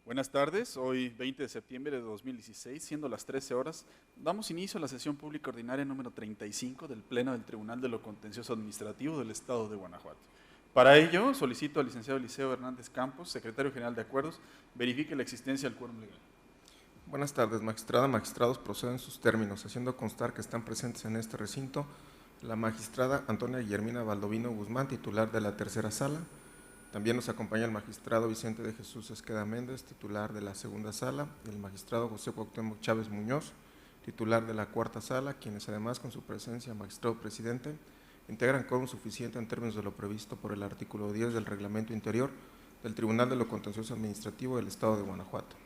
Buenas tardes, hoy 20 de septiembre de 2016, siendo las 13 horas, damos inicio a la sesión pública ordinaria número 35 del Pleno del Tribunal de lo Contencioso Administrativo del Estado de Guanajuato. Para ello, solicito al licenciado Eliseo Hernández Campos, secretario general de Acuerdos, verifique la existencia del quórum legal. Buenas tardes, magistrada, magistrados, proceden sus términos, haciendo constar que están presentes en este recinto la magistrada Antonia Guillermina Baldovino Guzmán, titular de la tercera sala. También nos acompaña el magistrado Vicente de Jesús Esqueda Méndez, titular de la segunda sala, y el magistrado José Cuauhtémoc Chávez Muñoz, titular de la cuarta sala, quienes además con su presencia, magistrado presidente, integran quórum suficiente en términos de lo previsto por el artículo 10 del reglamento interior del Tribunal de lo Contencioso Administrativo del Estado de Guanajuato.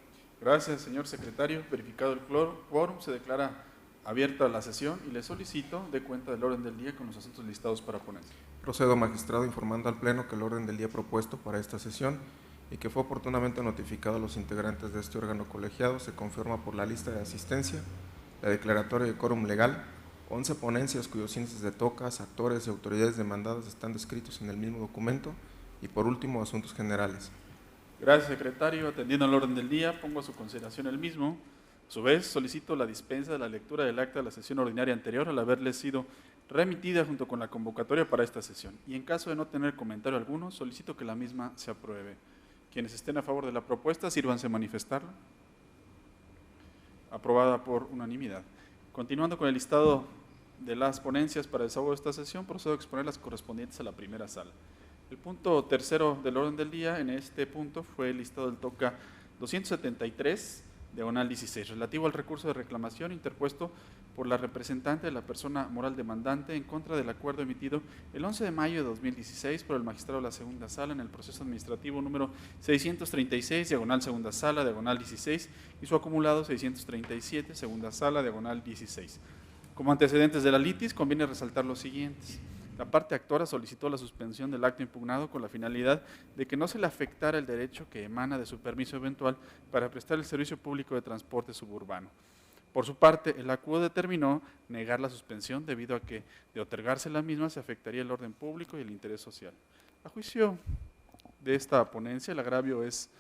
Gracias, señor secretario. Verificado el quórum, se declara abierta la sesión y le solicito de cuenta del orden del día con los asuntos listados para ponencia. Procedo, magistrado, informando al Pleno que el orden del día propuesto para esta sesión y que fue oportunamente notificado a los integrantes de este órgano colegiado se conforma por la lista de asistencia, la declaratoria de quórum legal, 11 ponencias cuyos índices de tocas, actores y autoridades demandadas están descritos en el mismo documento y por último asuntos generales. Gracias, secretario. Atendiendo al orden del día, pongo a su consideración el mismo. A su vez, solicito la dispensa de la lectura del acta de la sesión ordinaria anterior al haberle sido remitida junto con la convocatoria para esta sesión. Y en caso de no tener comentario alguno, solicito que la misma se apruebe. Quienes estén a favor de la propuesta, sírvanse a manifestarlo. Aprobada por unanimidad. Continuando con el listado de las ponencias para el desahogo de esta sesión, procedo a exponer las correspondientes a la primera sala. El punto tercero del orden del día, en este punto, fue el listado del TOCA 273, diagonal 16, relativo al recurso de reclamación interpuesto por la representante de la persona moral demandante en contra del acuerdo emitido el 11 de mayo de 2016 por el magistrado de la segunda sala en el proceso administrativo número 636, diagonal segunda sala, diagonal 16, y su acumulado 637, segunda sala, diagonal 16. Como antecedentes de la litis, conviene resaltar los siguientes. La parte actora solicitó la suspensión del acto impugnado con la finalidad de que no se le afectara el derecho que emana de su permiso eventual para prestar el servicio público de transporte suburbano. Por su parte, el acuerdo determinó negar la suspensión debido a que, de otorgarse la misma, se afectaría el orden público y el interés social. A juicio de esta ponencia, el agravio es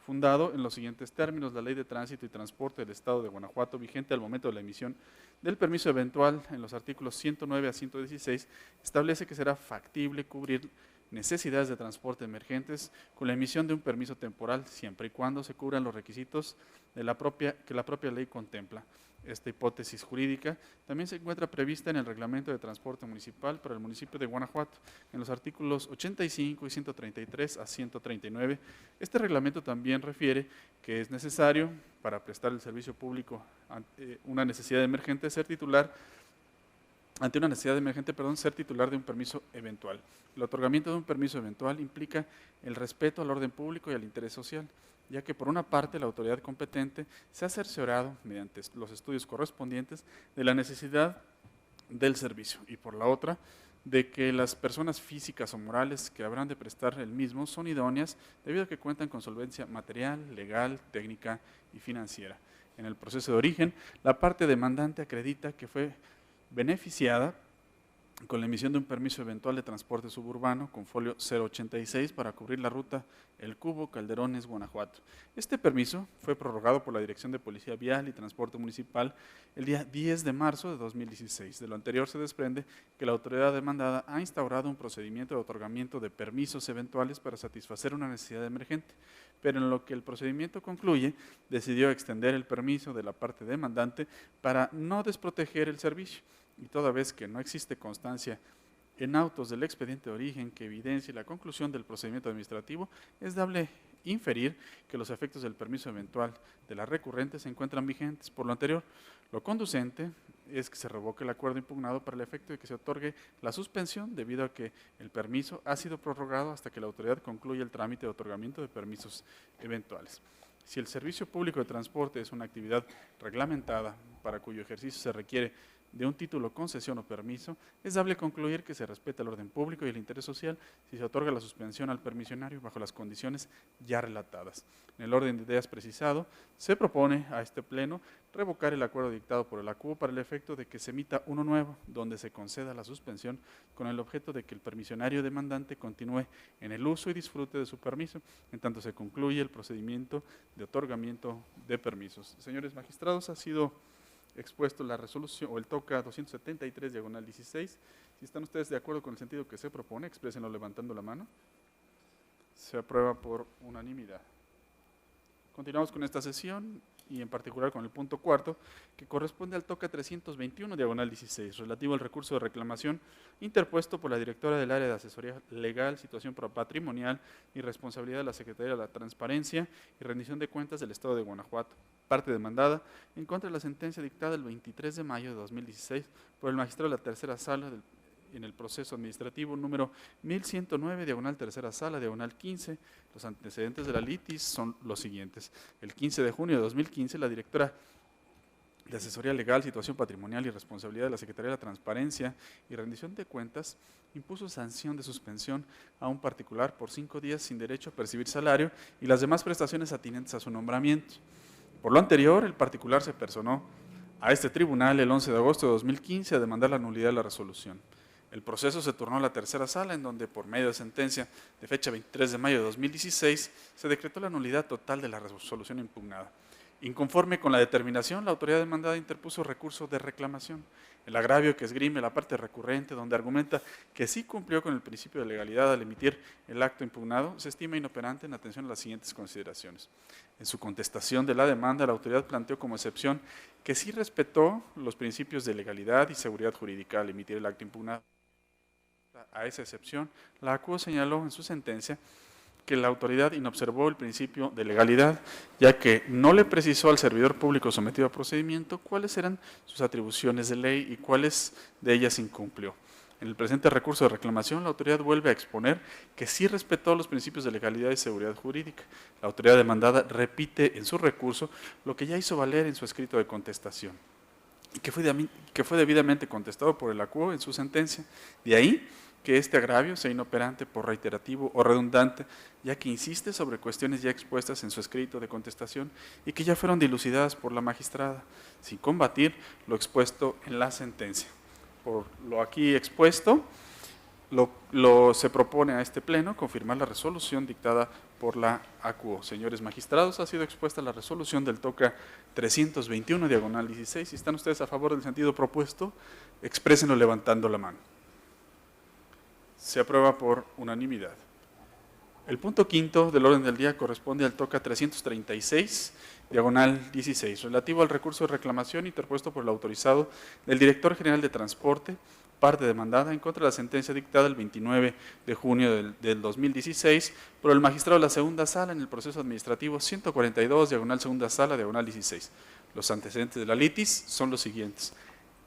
fundado en los siguientes términos. La Ley de Tránsito y Transporte del Estado de Guanajuato, vigente al momento de la emisión del permiso eventual, en los artículos 109 a 116, establece que será factible cubrir necesidades de transporte emergentes con la emisión de un permiso temporal, siempre y cuando se cubran los requisitos que la propia ley contempla. Esta hipótesis jurídica también se encuentra prevista en el Reglamento de Transporte Municipal para el municipio de Guanajuato, en los artículos 85 y 133 a 139. Este reglamento también refiere que es necesario, para prestar el servicio público ante una necesidad emergente, ser titular de un permiso eventual. El otorgamiento de un permiso eventual implica el respeto al orden público y al interés social, ya que por una parte la autoridad competente se ha cerciorado, mediante los estudios correspondientes, de la necesidad del servicio, y por la otra, de que las personas físicas o morales que habrán de prestar el mismo son idóneas debido a que cuentan con solvencia material, legal, técnica y financiera. En el proceso de origen, la parte demandante acredita que fue beneficiada con la emisión de un permiso eventual de transporte suburbano con folio 086 para cubrir la ruta El Cubo, Calderones, Guanajuato. Este permiso fue prorrogado por la Dirección de Policía Vial y Transporte Municipal el día 10 de marzo de 2016. De lo anterior se desprende que la autoridad demandada ha instaurado un procedimiento de otorgamiento de permisos eventuales para satisfacer una necesidad emergente, pero en lo que el procedimiento concluye, decidió extender el permiso de la parte demandante para no desproteger el servicio, y toda vez que no existe constancia en autos del expediente de origen que evidencie la conclusión del procedimiento administrativo, es dable inferir que los efectos del permiso eventual de la recurrente se encuentran vigentes. Por lo anterior, lo conducente es que se revoque el acuerdo impugnado para el efecto de que se otorgue la suspensión debido a que el permiso ha sido prorrogado hasta que la autoridad concluya el trámite de otorgamiento de permisos eventuales. Si el servicio público de transporte es una actividad reglamentada para cuyo ejercicio se requiere de un título, concesión o permiso, es dable concluir que se respeta el orden público y el interés social si se otorga la suspensión al permisionario bajo las condiciones ya relatadas. En el orden de ideas precisado, se propone a este Pleno revocar el acuerdo dictado por el ACUO para el efecto de que se emita uno nuevo, donde se conceda la suspensión con el objeto de que el permisionario demandante continúe en el uso y disfrute de su permiso, en tanto se concluye el procedimiento de otorgamiento de permisos. Señores magistrados, ha sido expuesto la resolución o el TOCA 273/16. Si están ustedes de acuerdo con el sentido que se propone, exprésenlo levantando la mano. Se aprueba por unanimidad. Continuamos con esta sesión y en particular con el punto cuarto, que corresponde al TOCA 321/16, relativo al recurso de reclamación interpuesto por la directora del área de asesoría legal, situación patrimonial y responsabilidad de la Secretaría de la Transparencia y rendición de cuentas del Estado de Guanajuato, parte demandada en contra de la sentencia dictada el 23 de mayo de 2016 por el magistrado de la tercera sala en el proceso administrativo número 1109, tercera sala, 15. Los antecedentes de la litis son los siguientes. El 15 de junio de 2015, la directora de Asesoría Legal, Situación Patrimonial y Responsabilidad de la Secretaría de la Transparencia y Rendición de Cuentas impuso sanción de suspensión a un particular por 5 días sin derecho a percibir salario y las demás prestaciones atinentes a su nombramiento. Por lo anterior, el particular se personó a este tribunal el 11 de agosto de 2015 a demandar la nulidad de la resolución. El proceso se turnó a la tercera sala, en donde, por medio de sentencia de fecha 23 de mayo de 2016, se decretó la nulidad total de la resolución impugnada. Inconforme con la determinación, la autoridad demandada interpuso recurso de reclamación. El agravio que esgrime la parte recurrente, donde argumenta que sí cumplió con el principio de legalidad al emitir el acto impugnado, se estima inoperante en atención a las siguientes consideraciones. En su contestación de la demanda, la autoridad planteó como excepción que sí respetó los principios de legalidad y seguridad jurídica al emitir el acto impugnado. A esa excepción, la ACUO señaló en su sentencia que la autoridad inobservó el principio de legalidad, ya que no le precisó al servidor público sometido a procedimiento cuáles eran sus atribuciones de ley y cuáles de ellas incumplió. En el presente recurso de reclamación, la autoridad vuelve a exponer que sí respetó los principios de legalidad y seguridad jurídica. La autoridad demandada repite en su recurso lo que ya hizo valer en su escrito de contestación, y que fue debidamente contestado por el ACUO en su sentencia. De ahí que este agravio sea inoperante por reiterativo o redundante, ya que insiste sobre cuestiones ya expuestas en su escrito de contestación y que ya fueron dilucidadas por la magistrada, sin combatir lo expuesto en la sentencia. Por lo aquí expuesto, se propone a este Pleno confirmar la resolución dictada por la ACUO. Señores magistrados, ha sido expuesta la resolución del TOCA 321/16. Si están ustedes a favor del sentido propuesto, exprésenlo levantando la mano. Se aprueba por unanimidad. El punto quinto del orden del día corresponde al TOCA 336/16, relativo al recurso de reclamación interpuesto por el autorizado del Director General de Transporte, parte demandada en contra de la sentencia dictada el 29 de junio del 2016 por el magistrado de la segunda sala en el proceso administrativo 142, segunda sala, 16. Los antecedentes de la litis son los siguientes.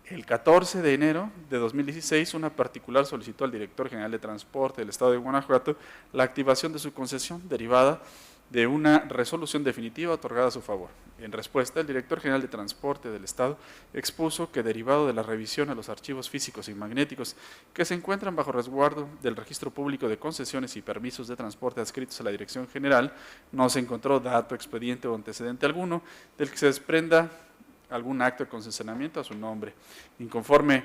El 14 de enero de 2016, una particular solicitó al Director General de Transporte del Estado de Guanajuato la activación de su concesión derivada de una resolución definitiva otorgada a su favor. En respuesta, el Director General de Transporte del Estado expuso que, derivado de la revisión a los archivos físicos y magnéticos que se encuentran bajo resguardo del Registro Público de Concesiones y Permisos de Transporte adscritos a la Dirección General, no se encontró dato, expediente o antecedente alguno del que se desprenda algún acto de concesionamiento a su nombre. Inconforme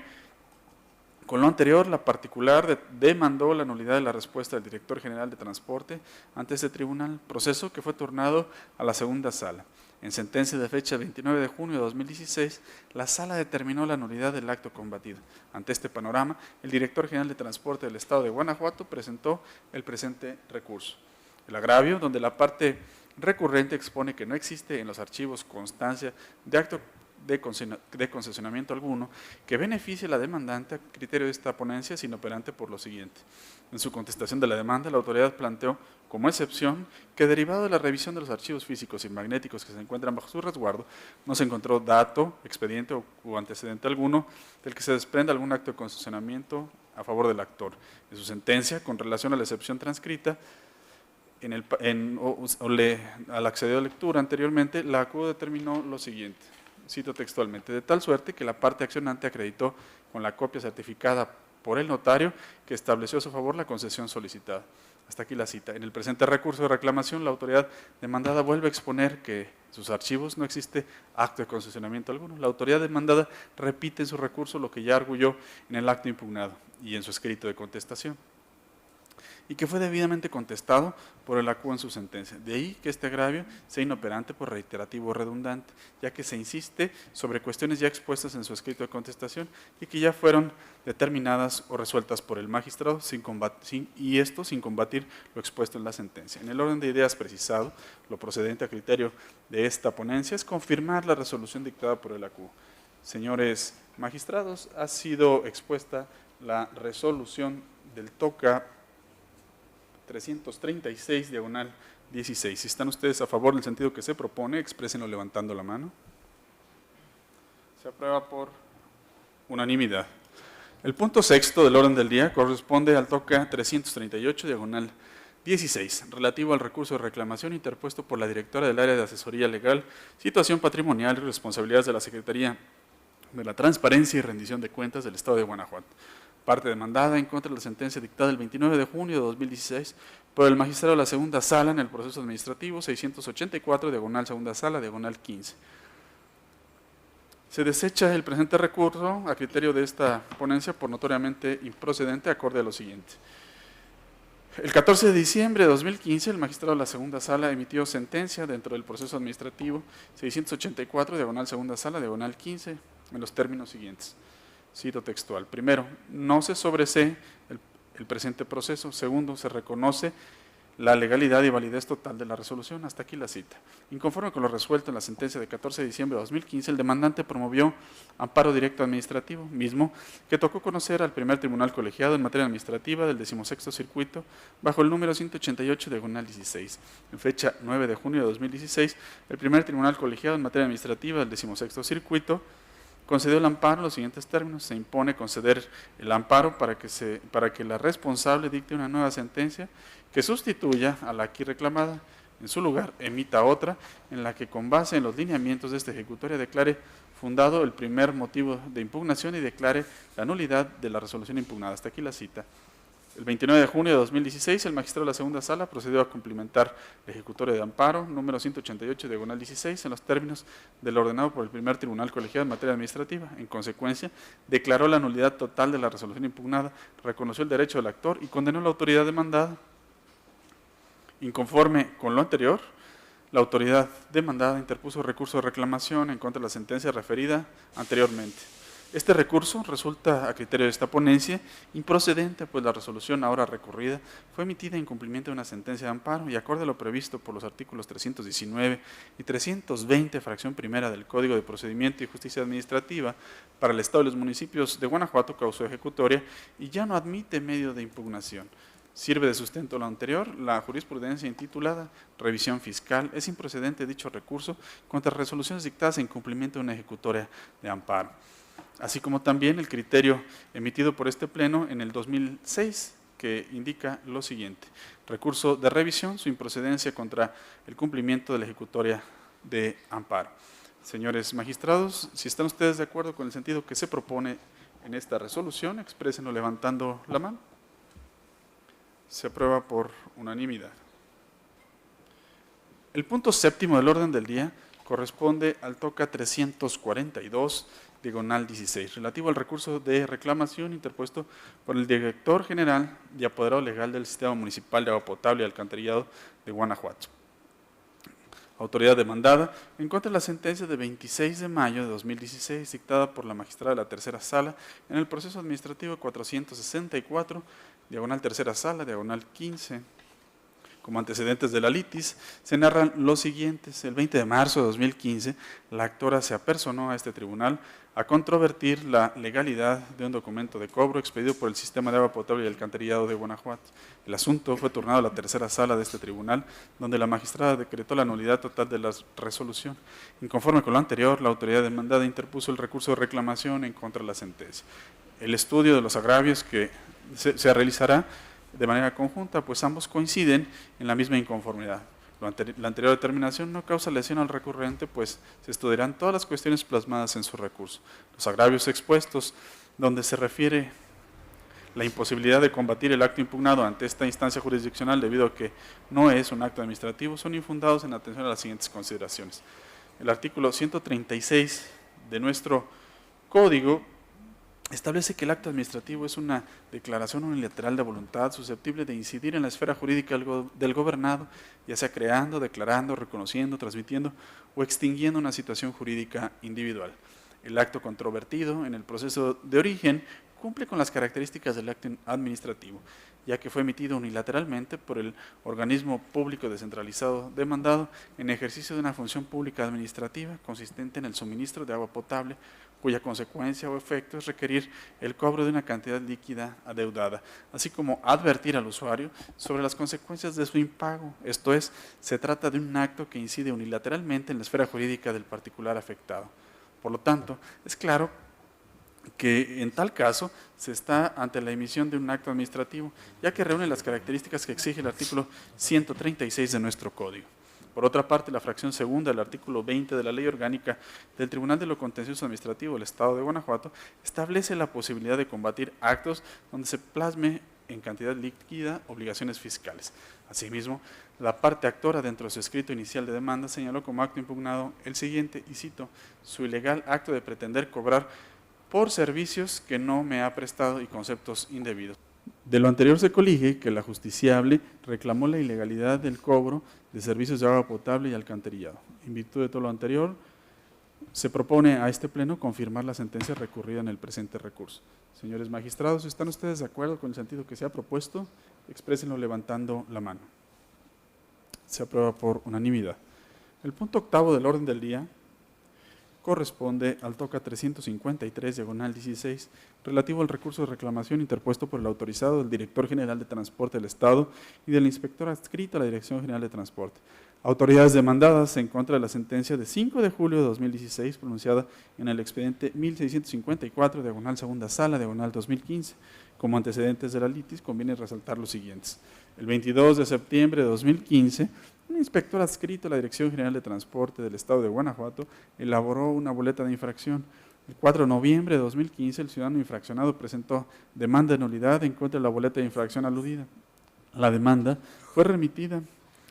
con lo anterior, la particular demandó la nulidad de la respuesta del Director General de Transporte ante este tribunal, proceso que fue turnado a la segunda sala. En sentencia de fecha 29 de junio de 2016, la sala determinó la nulidad del acto combatido. Ante este panorama, el Director General de Transporte del Estado de Guanajuato presentó el presente recurso. El agravio, donde la parte recurrente expone que no existe en los archivos constancia de acto de concesionamiento alguno que beneficie a la demandante a criterio de esta ponencia es inoperante por lo siguiente. En su contestación de la demanda, la autoridad planteó como excepción que, derivado de la revisión de los archivos físicos y magnéticos que se encuentran bajo su resguardo, no se encontró dato, expediente o antecedente alguno del que se desprenda algún acto de concesionamiento a favor del actor. En su sentencia, con relación a la excepción transcrita, al acceder a lectura anteriormente, la ACUO determinó lo siguiente. Cito textualmente, de tal suerte que la parte accionante acreditó con la copia certificada por el notario que estableció a su favor la concesión solicitada. Hasta aquí la cita. En el presente recurso de reclamación, la autoridad demandada vuelve a exponer que en sus archivos no existe acto de concesionamiento alguno. La autoridad demandada repite en su recurso lo que ya arguyó en el acto impugnado y en su escrito de contestación, y que fue debidamente contestado por el ACU en su sentencia. De ahí que este agravio sea inoperante por reiterativo o redundante, ya que se insiste sobre cuestiones ya expuestas en su escrito de contestación y que ya fueron determinadas o resueltas por el magistrado y esto sin combatir lo expuesto en la sentencia. En el orden de ideas precisado, lo procedente a criterio de esta ponencia es confirmar la resolución dictada por el ACU. Señores magistrados, ha sido expuesta la resolución del TOCA 336, diagonal 16. Si están ustedes a favor del sentido que se propone, exprésenlo levantando la mano. Se aprueba por unanimidad. El punto sexto del orden del día corresponde al TOCA 338, diagonal 16, relativo al recurso de reclamación interpuesto por la directora del área de asesoría legal, situación patrimonial y responsabilidades de la Secretaría de la Transparencia y Rendición de Cuentas del Estado de Guanajuato. Parte demandada en contra de la sentencia dictada el 29 de junio de 2016 por el magistrado de la segunda sala en el proceso administrativo 684, diagonal segunda sala, diagonal 15. Se desecha el presente recurso a criterio de esta ponencia por notoriamente improcedente, acorde a lo siguiente. El 14 de diciembre de 2015, el magistrado de la segunda sala emitió sentencia dentro del proceso administrativo 684, diagonal segunda sala, diagonal 15, en los términos siguientes. Cito textual. Primero, no se sobresee el presente proceso. Segundo, se reconoce la legalidad y validez total de la resolución. Hasta aquí la cita. Inconforme con lo resuelto en la sentencia de 14 de diciembre de 2015, el demandante promovió amparo directo administrativo, mismo que tocó conocer al primer tribunal colegiado en materia administrativa del 16º circuito, bajo el número 188, diagonal 16. En fecha 9 de junio de 2016, el primer tribunal colegiado en materia administrativa del 16º circuito concedió el amparo en los siguientes términos. Se impone conceder el amparo para que la responsable dicte una nueva sentencia que sustituya a la aquí reclamada. En su lugar, emita otra en la que, con base en los lineamientos de esta ejecutoria, declare fundado el primer motivo de impugnación y declare la nulidad de la resolución impugnada. Hasta aquí la cita. El 29 de junio de 2016, el magistrado de la segunda sala procedió a cumplimentar la ejecutoria de amparo número 188, diagonal 16, en los términos del ordenado por el primer tribunal colegiado en materia administrativa. En consecuencia, declaró la nulidad total de la resolución impugnada, reconoció el derecho del actor y condenó a la autoridad demandada. Inconforme con lo anterior, la autoridad demandada interpuso recurso de reclamación en contra de la sentencia referida anteriormente. Este recurso resulta, a criterio de esta ponencia, improcedente, pues la resolución ahora recurrida fue emitida en cumplimiento de una sentencia de amparo y acorde a lo previsto por los artículos 319 y 320, fracción primera del Código de Procedimiento y Justicia Administrativa, para el Estado y los municipios de Guanajuato causó ejecutoria y ya no admite medio de impugnación. Sirve de sustento lo anterior la jurisprudencia intitulada Revisión Fiscal. Es improcedente dicho recurso contra resoluciones dictadas en cumplimiento de una ejecutoria de amparo, así como también el criterio emitido por este Pleno en el 2006, que indica lo siguiente: recurso de revisión, su improcedencia contra el cumplimiento de la ejecutoria de amparo. Señores magistrados, si están ustedes de acuerdo con el sentido que se propone en esta resolución, exprésenlo levantando la mano. Se aprueba por unanimidad. El punto séptimo del orden del día corresponde al TOCA 342, diagonal 16, relativo al recurso de reclamación interpuesto por el director general y apoderado legal del Sistema Municipal de Agua Potable y Alcantarillado de Guanajuato. Autoridad demandada en contra de la sentencia de 26 de mayo de 2016 dictada por la magistrada de la tercera sala en el proceso administrativo 464, diagonal tercera sala, diagonal 15. Como antecedentes de la litis, se narran los siguientes. El 20 de marzo de 2015, la actora se apersonó a este tribunal a controvertir la legalidad de un documento de cobro expedido por el Sistema de Agua Potable y Alcantarillado de Guanajuato. El asunto fue turnado a la tercera sala de este tribunal, donde la magistrada decretó la nulidad total de la resolución. Inconforme con lo anterior, la autoridad demandada interpuso el recurso de reclamación en contra de la sentencia. El estudio de los agravios que se realizará de manera conjunta, pues ambos coinciden en la misma inconformidad. La anterior determinación no causa lesión al recurrente, pues se estudiarán todas las cuestiones plasmadas en su recurso. Los agravios expuestos, donde se refiere la imposibilidad de combatir el acto impugnado ante esta instancia jurisdiccional debido a que no es un acto administrativo, son infundados en atención a las siguientes consideraciones. El artículo 136 de nuestro Código establece que el acto administrativo es una declaración unilateral de voluntad susceptible de incidir en la esfera jurídica del gobernado, ya sea creando, declarando, reconociendo, transmitiendo o extinguiendo una situación jurídica individual. El acto controvertido en el proceso de origen cumple con las características del acto administrativo, ya que fue emitido unilateralmente por el organismo público descentralizado demandado en ejercicio de una función pública administrativa consistente en el suministro de agua potable, cuya consecuencia o efecto es requerir el cobro de una cantidad líquida adeudada, así como advertir al usuario sobre las consecuencias de su impago. Esto es, se trata de un acto que incide unilateralmente en la esfera jurídica del particular afectado. Por lo tanto, es claro que en tal caso se está ante la emisión de un acto administrativo, ya que reúne las características que exige el artículo 136 de nuestro Código. Por otra parte, la fracción segunda del artículo 20 de la Ley Orgánica del Tribunal de lo Contencioso Administrativo del Estado de Guanajuato establece la posibilidad de combatir actos donde se plasme en cantidad líquida obligaciones fiscales. Asimismo, la parte actora dentro de su escrito inicial de demanda señaló como acto impugnado el siguiente, y cito, su ilegal acto de pretender cobrar por servicios que no me ha prestado y conceptos indebidos. De lo anterior se colige que la justiciable reclamó la ilegalidad del cobro de servicios de agua potable y alcantarillado. En virtud de todo lo anterior, se propone a este Pleno confirmar la sentencia recurrida en el presente recurso. Señores magistrados, ¿están ustedes de acuerdo con el sentido que se ha propuesto? Exprésenlo levantando la mano. Se aprueba por unanimidad. El punto octavo del orden del día corresponde al TOCA 353, diagonal 16, relativo al recurso de reclamación interpuesto por el autorizado del Director General de Transporte del Estado y del Inspector adscrito a la Dirección General de Transporte. Autoridades demandadas en contra de la sentencia de 5 de julio de 2016, pronunciada en el expediente 1654, diagonal segunda sala, diagonal 2015. Como antecedentes de la litis, conviene resaltar los siguientes. El 22 de septiembre de 2015, un inspector adscrito a la Dirección General de Transporte del Estado de Guanajuato elaboró una boleta de infracción. El 4 de noviembre de 2015, el ciudadano infraccionado presentó demanda de nulidad en contra de la boleta de infracción aludida. La demanda fue remitida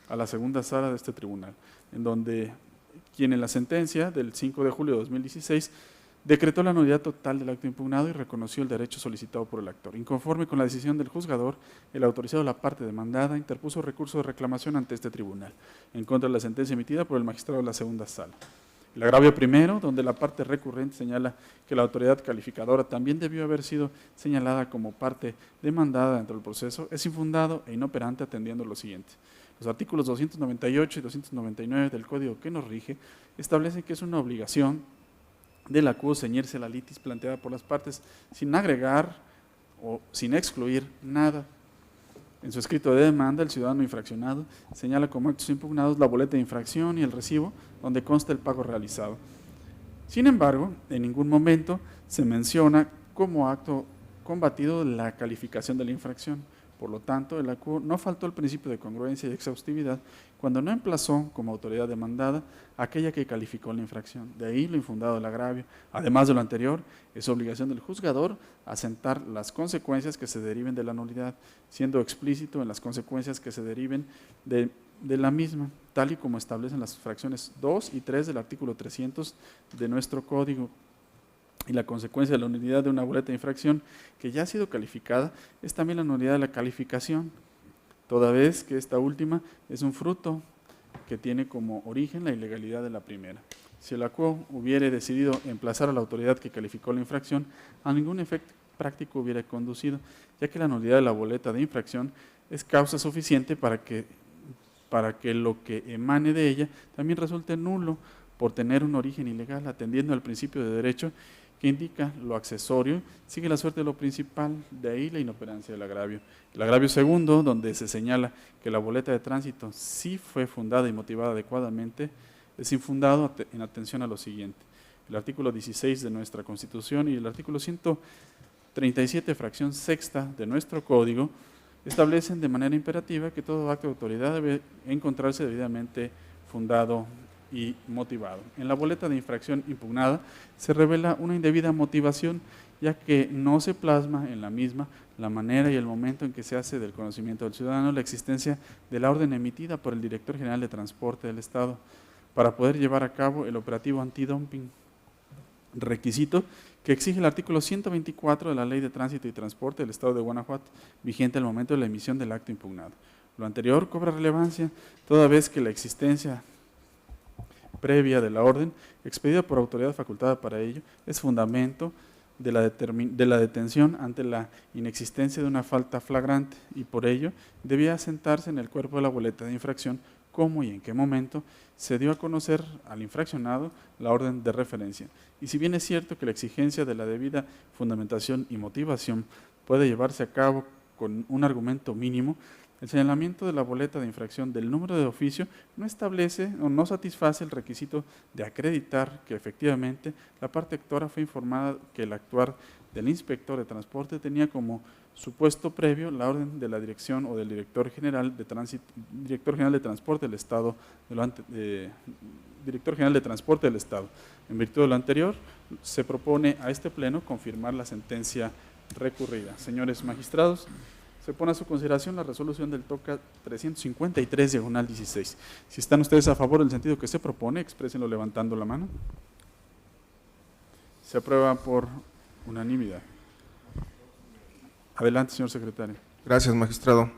a la segunda sala de este tribunal, en donde quien en la sentencia del 5 de julio de 2016 decretó la nulidad total del acto impugnado y reconoció el derecho solicitado por el actor. Inconforme con la decisión del juzgador, el autorizado de la parte demandada interpuso recurso de reclamación ante este tribunal, en contra de la sentencia emitida por el magistrado de la segunda sala. El agravio primero, donde la parte recurrente señala que la autoridad calificadora también debió haber sido señalada como parte demandada dentro del proceso, es infundado e inoperante atendiendo lo siguiente. Los artículos 298 y 299 del Código que nos rige establecen que es una obligación del acuo ceñirse a la litis planteada por las partes sin agregar o sin excluir nada. En su escrito de demanda, el ciudadano infraccionado señala como actos impugnados la boleta de infracción y el recibo donde consta el pago realizado. Sin embargo, en ningún momento se menciona como acto combatido la calificación de la infracción. Por lo tanto, el acuo no faltó el principio de congruencia y exhaustividad cuando no emplazó como autoridad demandada aquella que calificó la infracción. De ahí lo infundado del agravio. Además de lo anterior, es obligación del juzgador asentar las consecuencias que se deriven de la nulidad, siendo explícito en las consecuencias que se deriven de la misma, tal y como establecen las fracciones 2 y 3 del artículo 300 de nuestro Código. Y la consecuencia de la nulidad de una boleta de infracción que ya ha sido calificada es también la nulidad de la calificación, toda vez que esta última es un fruto que tiene como origen la ilegalidad de la primera. Si el acuo hubiere decidido emplazar a la autoridad que calificó la infracción, a ningún efecto práctico hubiera conducido, ya que la nulidad de la boleta de infracción es causa suficiente para que lo que emane de ella también resulte nulo por tener un origen ilegal, atendiendo al principio de derecho que indica lo accesorio, sigue la suerte de lo principal, de ahí la inoperancia del agravio. El agravio segundo, donde se señala que la boleta de tránsito sí fue fundada y motivada adecuadamente, es infundado en atención a lo siguiente. El artículo 16 de nuestra Constitución y el artículo 137, fracción sexta de nuestro Código, establecen de manera imperativa que todo acto de autoridad debe encontrarse debidamente fundado y motivado. En la boleta de infracción impugnada se revela una indebida motivación, ya que no se plasma en la misma la manera y el momento en que se hace del conocimiento del ciudadano la existencia de la orden emitida por el Director General de Transporte del Estado para poder llevar a cabo el operativo antidumping, requisito que exige el artículo 124 de la Ley de Tránsito y Transporte del Estado de Guanajuato, vigente al momento de la emisión del acto impugnado. Lo anterior cobra relevancia toda vez que la existencia previa de la orden, expedida por autoridad facultada para ello, es fundamento de la detención ante la inexistencia de una falta flagrante y por ello debía asentarse en el cuerpo de la boleta de infracción cómo y en qué momento se dio a conocer al infraccionado la orden de referencia. Y si bien es cierto que la exigencia de la debida fundamentación y motivación puede llevarse a cabo con un argumento mínimo, el señalamiento de la boleta de infracción del número de oficio no establece o no satisface el requisito de acreditar que efectivamente la parte actora fue informada que el actuar del inspector de transporte tenía como supuesto previo la orden de la dirección o del director general de transporte del Estado, director general de transporte del Estado. En virtud de lo anterior, se propone a este pleno confirmar la sentencia recurrida. Señores magistrados, se pone a su consideración la resolución del TOCA 353/16. Si están ustedes a favor del sentido que se propone, exprésenlo levantando la mano. Se aprueba por unanimidad. Adelante, señor secretario. Gracias, magistrado.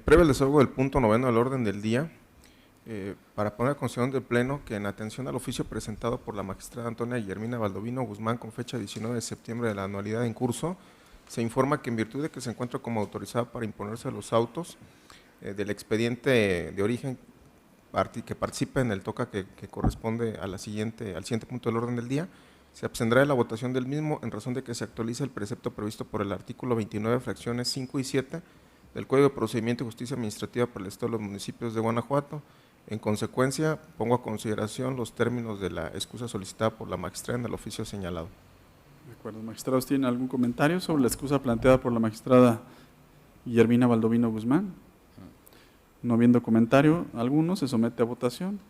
Previo el desahogo del punto 9 del orden del día, para poner a consideración del Pleno que en atención al oficio presentado por la magistrada Antonia Guillermina Baldovino Guzmán con fecha 19 de septiembre de la anualidad en curso, se informa que en virtud de que se encuentra como autorizada para imponerse los autos del expediente de origen que participa en el TOCA que corresponde al siguiente punto del orden del día, se abstendrá de la votación del mismo en razón de que se actualiza el precepto previsto por el artículo 29, fracciones 5 y 7 del Código de Procedimiento y Justicia Administrativa para el Estado de los Municipios de Guanajuato. En consecuencia, pongo a consideración los términos de la excusa solicitada por la magistrada en el oficio señalado. De acuerdo, magistrados, ¿tienen algún comentario sobre la excusa planteada por la magistrada Guillermina Baldovino Guzmán? No habiendo comentario alguno, se somete a votación.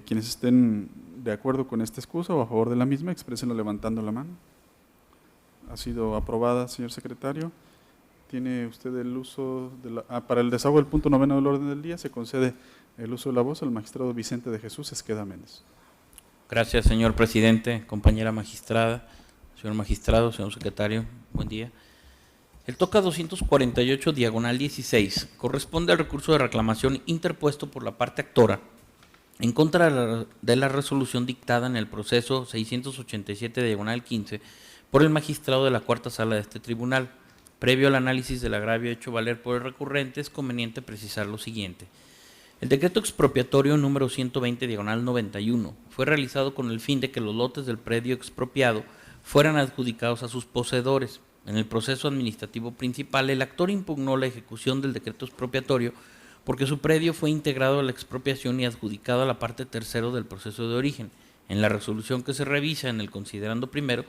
Quienes estén de acuerdo con esta excusa o a favor de la misma, exprésenlo levantando la mano. Ha sido aprobada, señor secretario. Tiene usted el uso de para el desahogo del punto 9 del orden del día, se concede el uso de la voz al magistrado Vicente de Jesús Esqueda Méndez. Gracias, señor presidente, compañera magistrada, señor magistrado, señor secretario, buen día. El TOCA 248/16 corresponde al recurso de reclamación interpuesto por la parte actora en contra de la resolución dictada en el proceso 687/15 por el magistrado de la cuarta sala de este tribunal. Previo al análisis del agravio hecho valer por el recurrente, es conveniente precisar lo siguiente. El decreto expropiatorio número 120/91 fue realizado con el fin de que los lotes del predio expropiado fueran adjudicados a sus poseedores. En el proceso administrativo principal, el actor impugnó la ejecución del decreto expropiatorio porque su predio fue integrado a la expropiación y adjudicado a la parte tercero del proceso de origen. En la resolución que se revisa en el considerando primero,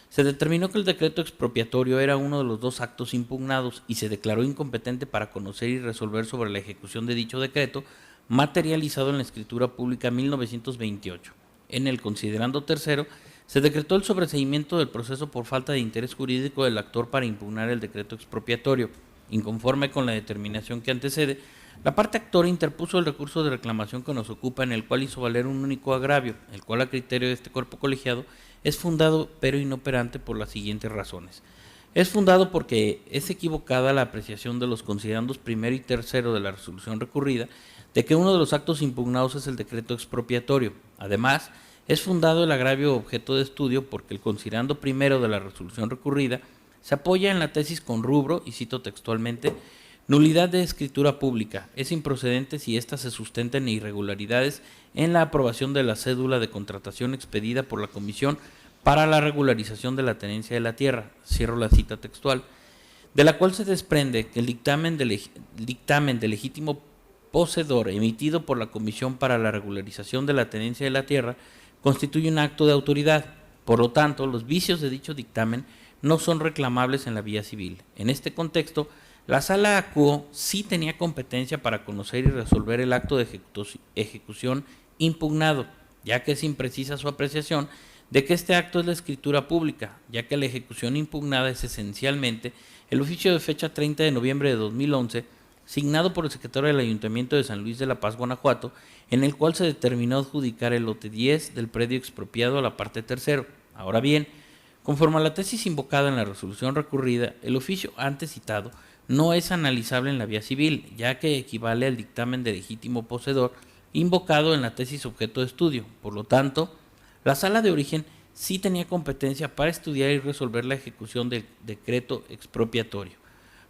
se determinó que el decreto expropiatorio era uno de los dos actos impugnados y se declaró incompetente para conocer y resolver sobre la ejecución de dicho decreto, materializado en la Escritura Pública 1928. En el considerando tercero, se decretó el sobreseimiento del proceso por falta de interés jurídico del actor para impugnar el decreto expropiatorio. Inconforme con la determinación que antecede, la parte actora interpuso el recurso de reclamación que nos ocupa, en el cual hizo valer un único agravio, el cual a criterio de este cuerpo colegiado es fundado pero inoperante por las siguientes razones. Es fundado porque es equivocada la apreciación de los considerandos primero y tercero de la resolución recurrida de que uno de los actos impugnados es el decreto expropiatorio. Además, es fundado el agravio objeto de estudio porque el considerando primero de la resolución recurrida se apoya en la tesis con rubro, y cito textualmente, nulidad de escritura pública. Es improcedente si ésta se sustenta en irregularidades en la aprobación de la cédula de contratación expedida por la Comisión para la regularización de la tenencia de la tierra, cierro la cita textual, de la cual se desprende que el dictamen de legítimo poseedor emitido por la Comisión para la regularización de la tenencia de la tierra constituye un acto de autoridad. Por lo tanto, los vicios de dicho dictamen no son reclamables en la vía civil. En este contexto, La Sala Acuo sí tenía competencia para conocer y resolver el acto de ejecución impugnado, ya que es imprecisa su apreciación de que este acto es la escritura pública, ya que la ejecución impugnada es esencialmente el oficio de fecha 30 de noviembre de 2011, signado por el secretario del Ayuntamiento de San Luis de la Paz, Guanajuato, en el cual se determinó adjudicar el lote 10 del predio expropiado a la parte tercero. Ahora bien, conforme a la tesis invocada en la resolución recurrida, el oficio antes citado no es analizable en la vía civil, ya que equivale al dictamen de legítimo poseedor invocado en la tesis objeto de estudio. Por lo tanto, la Sala de Origen sí tenía competencia para estudiar y resolver la ejecución del decreto expropiatorio.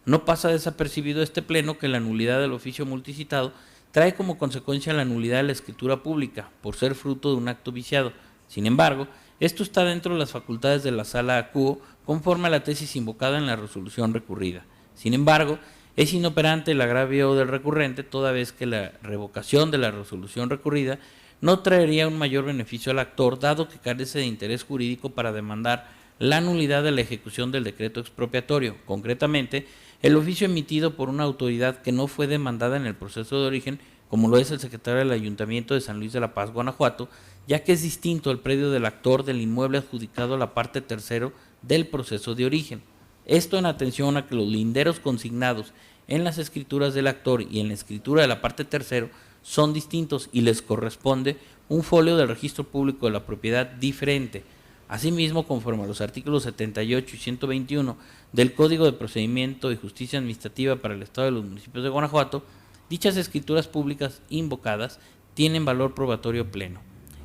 No pasa desapercibido este pleno que la nulidad del oficio multicitado trae como consecuencia la nulidad de la escritura pública, por ser fruto de un acto viciado. Sin embargo, esto está dentro de las facultades de la Sala Acuo conforme a la tesis invocada en la resolución recurrida. Sin embargo, es inoperante el agravio del recurrente toda vez que la revocación de la resolución recurrida no traería un mayor beneficio al actor, dado que carece de interés jurídico para demandar la nulidad de la ejecución del decreto expropiatorio, concretamente el oficio emitido por una autoridad que no fue demandada en el proceso de origen, como lo es el secretario del Ayuntamiento de San Luis de la Paz, Guanajuato, ya que es distinto el predio del actor del inmueble adjudicado a la parte tercero del proceso de origen. Esto en atención a que los linderos consignados en las escrituras del actor y en la escritura de la parte tercero son distintos y les corresponde un folio del registro público de la propiedad diferente. Asimismo, conforme a los artículos 78 y 121 del Código de Procedimiento y Justicia Administrativa para el Estado de los Municipios de Guanajuato, dichas escrituras públicas invocadas tienen valor probatorio pleno.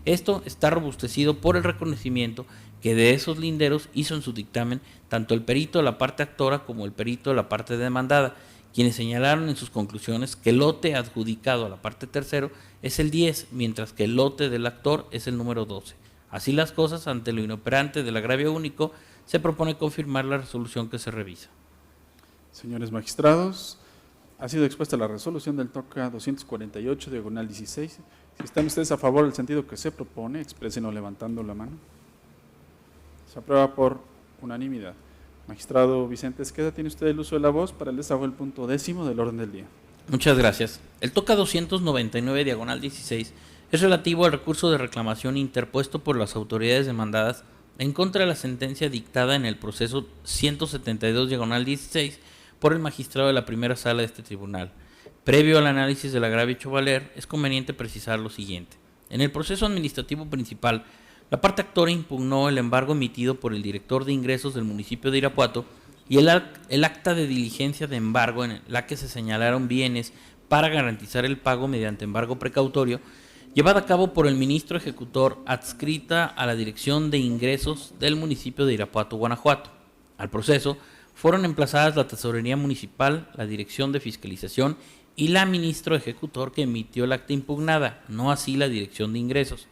Esto está robustecido por el reconocimiento que de esos linderos hizo en su dictamen tanto el perito de la parte actora como el perito de la parte demandada, quienes señalaron en sus conclusiones que el lote adjudicado a la parte tercero es el 10, mientras que el lote del actor es el número 12. Así las cosas, ante lo inoperante del agravio único, se propone confirmar la resolución que se revisa. Señores magistrados, ha sido expuesta la resolución del TOCA 248, diagonal 16. Si están ustedes a favor del sentido que se propone, exprésenlo levantando la mano. Se aprueba por unanimidad. Magistrado Vicente Esqueda, tiene usted el uso de la voz para el desahogo del punto 10º del orden del día. Muchas gracias. El TOCA 299, diagonal 16, es relativo al recurso de reclamación interpuesto por las autoridades demandadas en contra de la sentencia dictada en el proceso 172, diagonal 16, por el magistrado de la primera sala de este tribunal. Previo al análisis del agravio hecho valer, es conveniente precisar lo siguiente. En el proceso administrativo principal, la parte actora impugnó el embargo emitido por el director de ingresos del municipio de Irapuato y el acta de diligencia de embargo en la que se señalaron bienes para garantizar el pago mediante embargo precautorio, llevada a cabo por el ministro ejecutor adscrita a la Dirección de Ingresos del municipio de Irapuato, Guanajuato. Al proceso fueron emplazadas la Tesorería Municipal, la Dirección de Fiscalización y la ministro ejecutor que emitió el acta impugnada, no así la Dirección de Ingresos.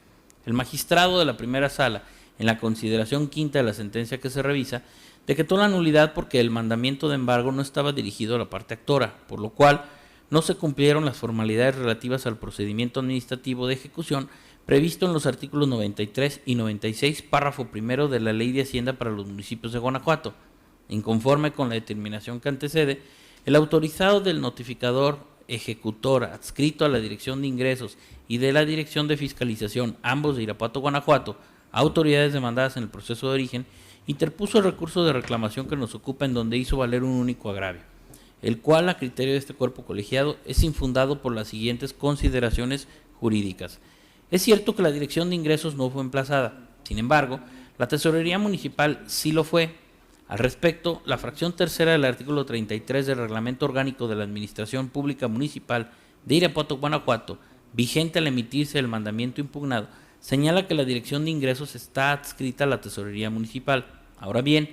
El magistrado de la primera sala, en la consideración quinta de la sentencia que se revisa, decretó la nulidad porque el mandamiento de embargo no estaba dirigido a la parte actora, por lo cual no se cumplieron las formalidades relativas al procedimiento administrativo de ejecución previsto en los artículos 93 y 96, párrafo primero de la Ley de Hacienda para los municipios de Guanajuato. Inconforme con la determinación que antecede, el autorizado del notificador ejecutor adscrito a la Dirección de Ingresos y de la Dirección de Fiscalización, ambos de Irapuato, Guanajuato, autoridades demandadas en el proceso de origen, interpuso el recurso de reclamación que nos ocupa, en donde hizo valer un único agravio, el cual a criterio de este cuerpo colegiado es infundado por las siguientes consideraciones jurídicas. Es cierto que la Dirección de Ingresos no fue emplazada, sin embargo, la Tesorería Municipal sí lo fue. Al respecto, la fracción tercera del artículo 33 del Reglamento Orgánico de la Administración Pública Municipal de Irapuato, Guanajuato, vigente al emitirse el mandamiento impugnado, señala que la Dirección de Ingresos está adscrita a la Tesorería Municipal. Ahora bien,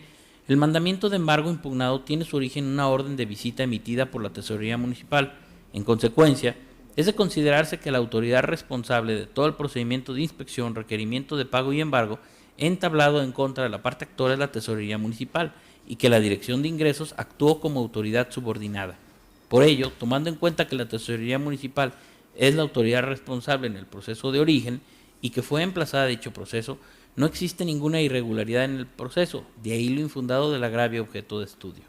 el mandamiento de embargo impugnado tiene su origen en una orden de visita emitida por la Tesorería Municipal. En consecuencia, es de considerarse que la autoridad responsable de todo el procedimiento de inspección, requerimiento de pago y embargo entablado en contra de la parte actora es la Tesorería Municipal y que la Dirección de Ingresos actuó como autoridad subordinada. Por ello, tomando en cuenta que la Tesorería Municipal es la autoridad responsable en el proceso de origen y que fue emplazada a dicho proceso, no existe ninguna irregularidad en el proceso, de ahí lo infundado del agravio objeto de estudio.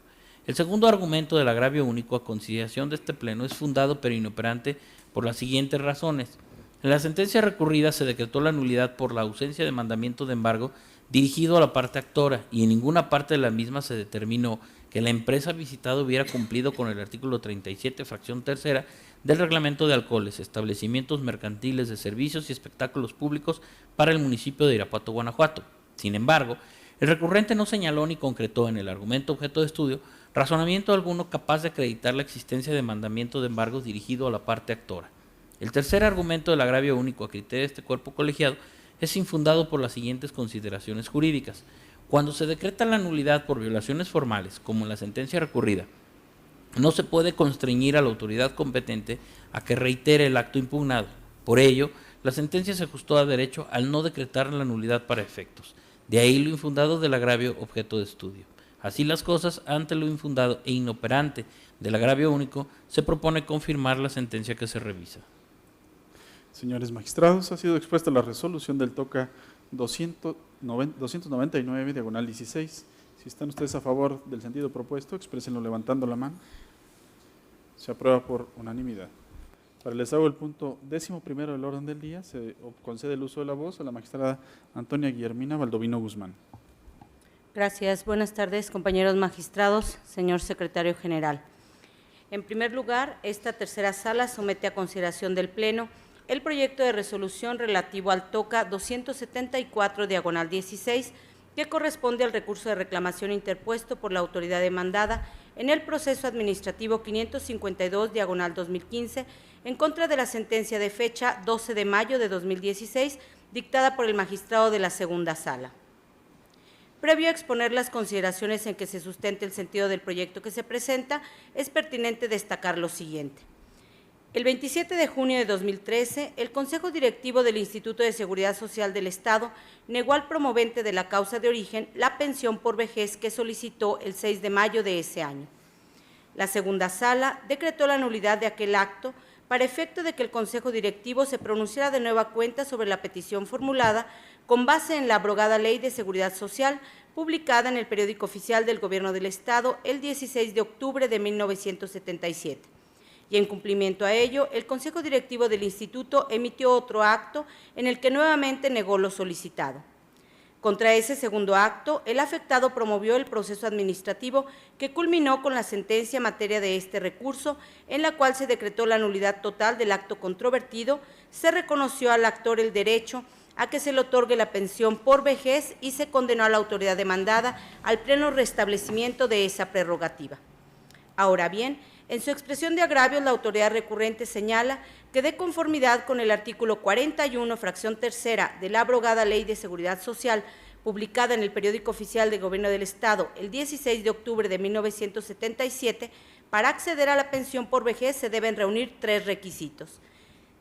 El segundo argumento del agravio único a consideración de este Pleno es fundado pero inoperante por las siguientes razones. En la sentencia recurrida se decretó la nulidad por la ausencia de mandamiento de embargo dirigido a la parte actora y en ninguna parte de la misma se determinó que la empresa visitada hubiera cumplido con el artículo 37, fracción tercera del Reglamento de Alcoholes, establecimientos mercantiles de servicios y espectáculos públicos para el municipio de Irapuato, Guanajuato. Sin embargo, el recurrente no señaló ni concretó en el argumento objeto de estudio razonamiento alguno capaz de acreditar la existencia de mandamiento de embargo dirigido a la parte actora. El tercer argumento del agravio único a criterio de este cuerpo colegiado es infundado por las siguientes consideraciones jurídicas. Cuando se decreta la nulidad por violaciones formales, como en la sentencia recurrida, no se puede constreñir a la autoridad competente a que reitere el acto impugnado. Por ello, la sentencia se ajustó a derecho al no decretar la nulidad para efectos. De ahí lo infundado del agravio objeto de estudio. Así las cosas, ante lo infundado e inoperante del agravio único, se propone confirmar la sentencia que se revisa. Señores magistrados, ha sido expuesta la resolución del TOCA 299, diagonal 16. Si están ustedes a favor del sentido propuesto, exprésenlo levantando la mano. Se aprueba por unanimidad. Para el desahogo del punto 11º del orden del día, se concede el uso de la voz a la magistrada Antonia Guillermina Baldovino Guzmán. Gracias. Buenas tardes, compañeros magistrados, señor secretario general. En primer lugar, esta tercera sala somete a consideración del Pleno el proyecto de resolución relativo al TOCA 274, diagonal 16, que corresponde al recurso de reclamación interpuesto por la autoridad demandada en el proceso administrativo 552, diagonal 2015, en contra de la sentencia de fecha 12 de mayo de 2016, dictada por el magistrado de la segunda sala. Previo a exponer las consideraciones en que se sustente el sentido del proyecto que se presenta, es pertinente destacar lo siguiente. El 27 de junio de 2013, el Consejo Directivo del Instituto de Seguridad Social del Estado negó al promovente de la causa de origen la pensión por vejez que solicitó el 6 de mayo de ese año. La segunda sala decretó la nulidad de aquel acto para efecto de que el Consejo Directivo se pronunciara de nueva cuenta sobre la petición formulada con base en la abrogada Ley de Seguridad Social publicada en el Periódico Oficial del Gobierno del Estado el 16 de octubre de 1977. Y en cumplimiento a ello, el Consejo Directivo del Instituto emitió otro acto en el que nuevamente negó lo solicitado. Contra ese segundo acto, el afectado promovió el proceso administrativo que culminó con la sentencia en materia de este recurso, en la cual se decretó la nulidad total del acto controvertido, se reconoció al actor el derecho a que se le otorgue la pensión por vejez y se condenó a la autoridad demandada al pleno restablecimiento de esa prerrogativa. Ahora bien, en su expresión de agravios, la autoridad recurrente señala que de conformidad con el artículo 41, fracción tercera de la abrogada Ley de Seguridad Social, publicada en el Periódico Oficial del Gobierno del Estado el 16 de octubre de 1977, para acceder a la pensión por vejez se deben reunir 3 requisitos: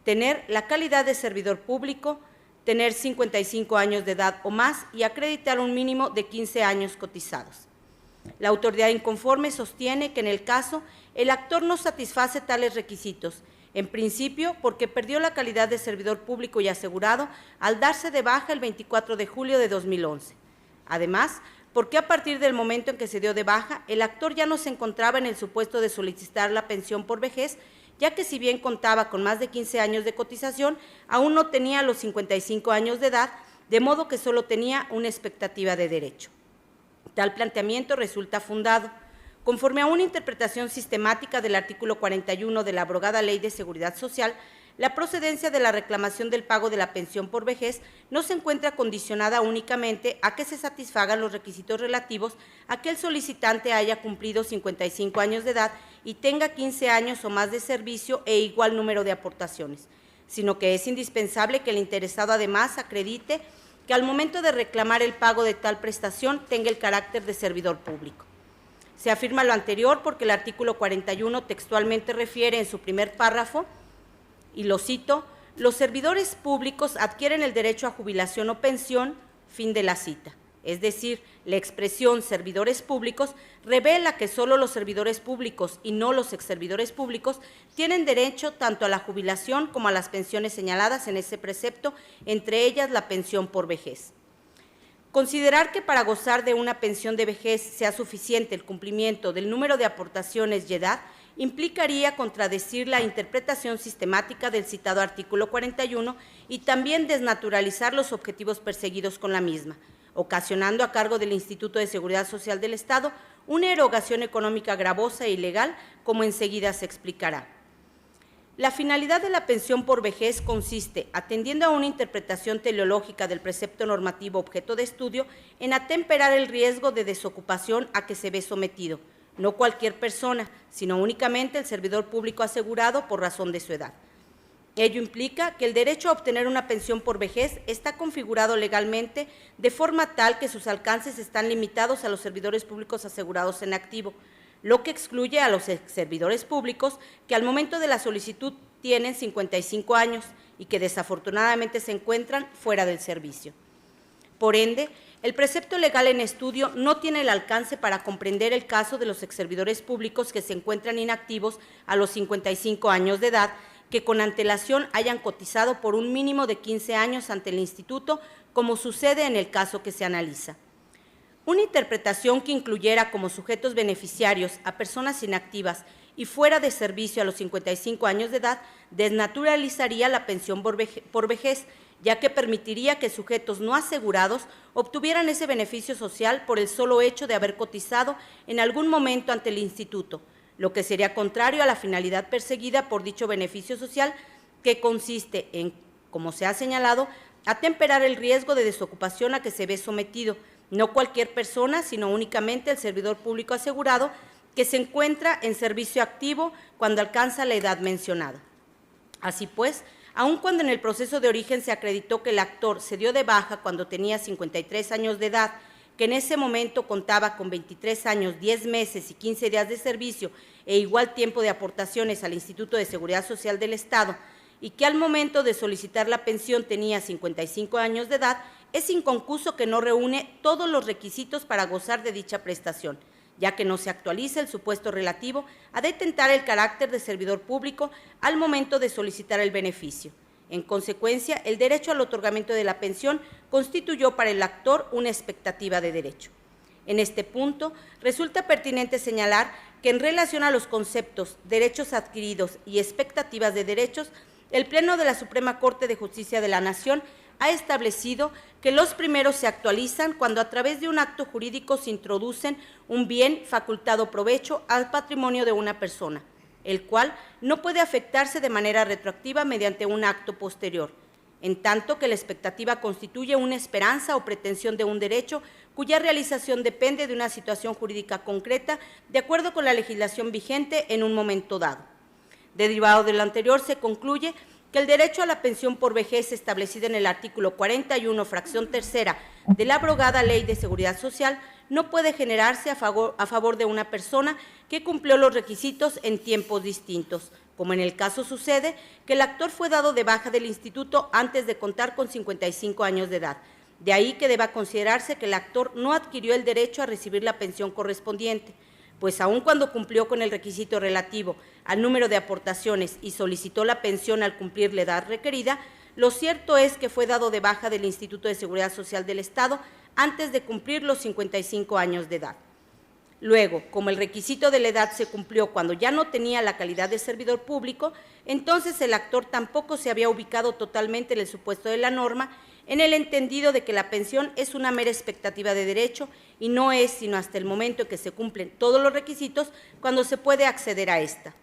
tener la calidad de servidor público, tener 55 años de edad o más y acreditar un mínimo de 15 años cotizados. La autoridad inconforme sostiene que en el caso el actor no satisface tales requisitos, en principio porque perdió la calidad de servidor público y asegurado al darse de baja el 24 de julio de 2011. Además, porque a partir del momento en que se dio de baja, el actor ya no se encontraba en el supuesto de solicitar la pensión por vejez, ya que si bien contaba con más de 15 años de cotización, aún no tenía los 55 años de edad, de modo que solo tenía una expectativa de derecho. Tal planteamiento resulta fundado. Conforme a una interpretación sistemática del artículo 41 de la abrogada Ley de Seguridad Social, la procedencia de la reclamación del pago de la pensión por vejez no se encuentra condicionada únicamente a que se satisfagan los requisitos relativos a que el solicitante haya cumplido 55 años de edad y tenga 15 años o más de servicio e igual número de aportaciones, sino que es indispensable que el interesado además acredite que al momento de reclamar el pago de tal prestación tenga el carácter de servidor público. Se afirma lo anterior porque el artículo 41 textualmente refiere en su primer párrafo, y lo cito: los servidores públicos adquieren el derecho a jubilación o pensión, fin de la cita. Es decir, la expresión servidores públicos revela que solo los servidores públicos y no los exservidores públicos tienen derecho tanto a la jubilación como a las pensiones señaladas en ese precepto, entre ellas la pensión por vejez. Considerar que para gozar de una pensión de vejez sea suficiente el cumplimiento del número de aportaciones y edad implicaría contradecir la interpretación sistemática del citado artículo 41 y también desnaturalizar los objetivos perseguidos con la misma, ocasionando a cargo del Instituto de Seguridad Social del Estado una erogación económica gravosa e ilegal, como enseguida se explicará. La finalidad de la pensión por vejez consiste, atendiendo a una interpretación teleológica del precepto normativo objeto de estudio, en atemperar el riesgo de desocupación a que se ve sometido, no cualquier persona, sino únicamente el servidor público asegurado por razón de su edad. Ello implica que el derecho a obtener una pensión por vejez está configurado legalmente de forma tal que sus alcances están limitados a los servidores públicos asegurados en activo, lo que excluye a los servidores públicos que al momento de la solicitud tienen 55 años y que desafortunadamente se encuentran fuera del servicio. Por ende, el precepto legal en estudio no tiene el alcance para comprender el caso de los exservidores públicos que se encuentran inactivos a los 55 años de edad, que con antelación hayan cotizado por un mínimo de 15 años ante el Instituto, como sucede en el caso que se analiza. Una interpretación que incluyera como sujetos beneficiarios a personas inactivas y fuera de servicio a los 55 años de edad desnaturalizaría la pensión por vejez, ya que permitiría que sujetos no asegurados obtuvieran ese beneficio social por el solo hecho de haber cotizado en algún momento ante el Instituto, lo que sería contrario a la finalidad perseguida por dicho beneficio social, que consiste en, como se ha señalado, atemperar el riesgo de desocupación a que se ve sometido, no cualquier persona, sino únicamente el servidor público asegurado que se encuentra en servicio activo cuando alcanza la edad mencionada. Así pues, aun cuando en el proceso de origen se acreditó que el actor se dio de baja cuando tenía 53 años de edad, que en ese momento contaba con 23 años, 10 meses y 15 días de servicio e igual tiempo de aportaciones al Instituto de Seguridad Social del Estado, y que al momento de solicitar la pensión tenía 55 años de edad, es inconcuso que no reúne todos los requisitos para gozar de dicha prestación, ya que no se actualiza el supuesto relativo a detentar el carácter de servidor público al momento de solicitar el beneficio. En consecuencia, el derecho al otorgamiento de la pensión constituyó para el actor una expectativa de derecho. En este punto, resulta pertinente señalar que en relación a los conceptos derechos adquiridos y expectativas de derechos, el Pleno de la Suprema Corte de Justicia de la Nación ha establecido que los primeros se actualizan cuando a través de un acto jurídico se introducen un bien facultado provecho al patrimonio de una persona, el cual no puede afectarse de manera retroactiva mediante un acto posterior, en tanto que la expectativa constituye una esperanza o pretensión de un derecho cuya realización depende de una situación jurídica concreta de acuerdo con la legislación vigente en un momento dado. Derivado de lo anterior, se concluye que el derecho a la pensión por vejez establecido en el artículo 41, fracción tercera de la abrogada Ley de Seguridad Social no puede generarse a favor de una persona que cumplió los requisitos en tiempos distintos, como en el caso sucede que el actor fue dado de baja del instituto antes de contar con 55 años de edad. De ahí que deba considerarse que el actor no adquirió el derecho a recibir la pensión correspondiente, pues aun cuando cumplió con el requisito relativo al número de aportaciones y solicitó la pensión al cumplir la edad requerida, lo cierto es que fue dado de baja del Instituto de Seguridad Social del Estado antes de cumplir los 55 años de edad. Luego, como el requisito de la edad se cumplió cuando ya no tenía la calidad de servidor público, entonces el actor tampoco se había ubicado totalmente en el supuesto de la norma, en el entendido de que la pensión es una mera expectativa de derecho y no es sino hasta el momento en que se cumplen todos los requisitos cuando se puede acceder a esta.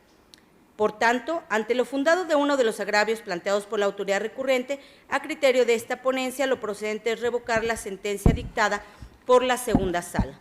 Por tanto, ante lo fundado de uno de los agravios planteados por la autoridad recurrente, a criterio de esta ponencia, lo procedente es revocar la sentencia dictada por la segunda sala.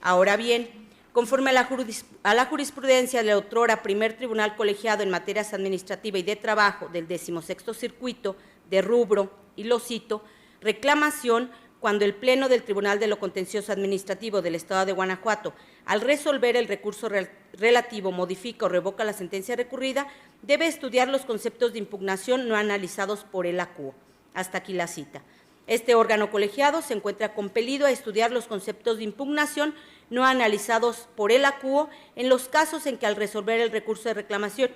Ahora bien, conforme a la jurisprudencia del otrora primer tribunal colegiado en materias administrativa y de trabajo del 16º circuito de rubro, y lo cito, reclamación cuando el Pleno del Tribunal de lo Contencioso Administrativo del Estado de Guanajuato, al resolver el recurso relativo, modifica o revoca la sentencia recurrida, debe estudiar los conceptos de impugnación no analizados por el ACUO. Hasta aquí la cita. Este órgano colegiado se encuentra compelido a estudiar los conceptos de impugnación no analizados por el ACUO en los casos en que al resolver el recurso de reclamación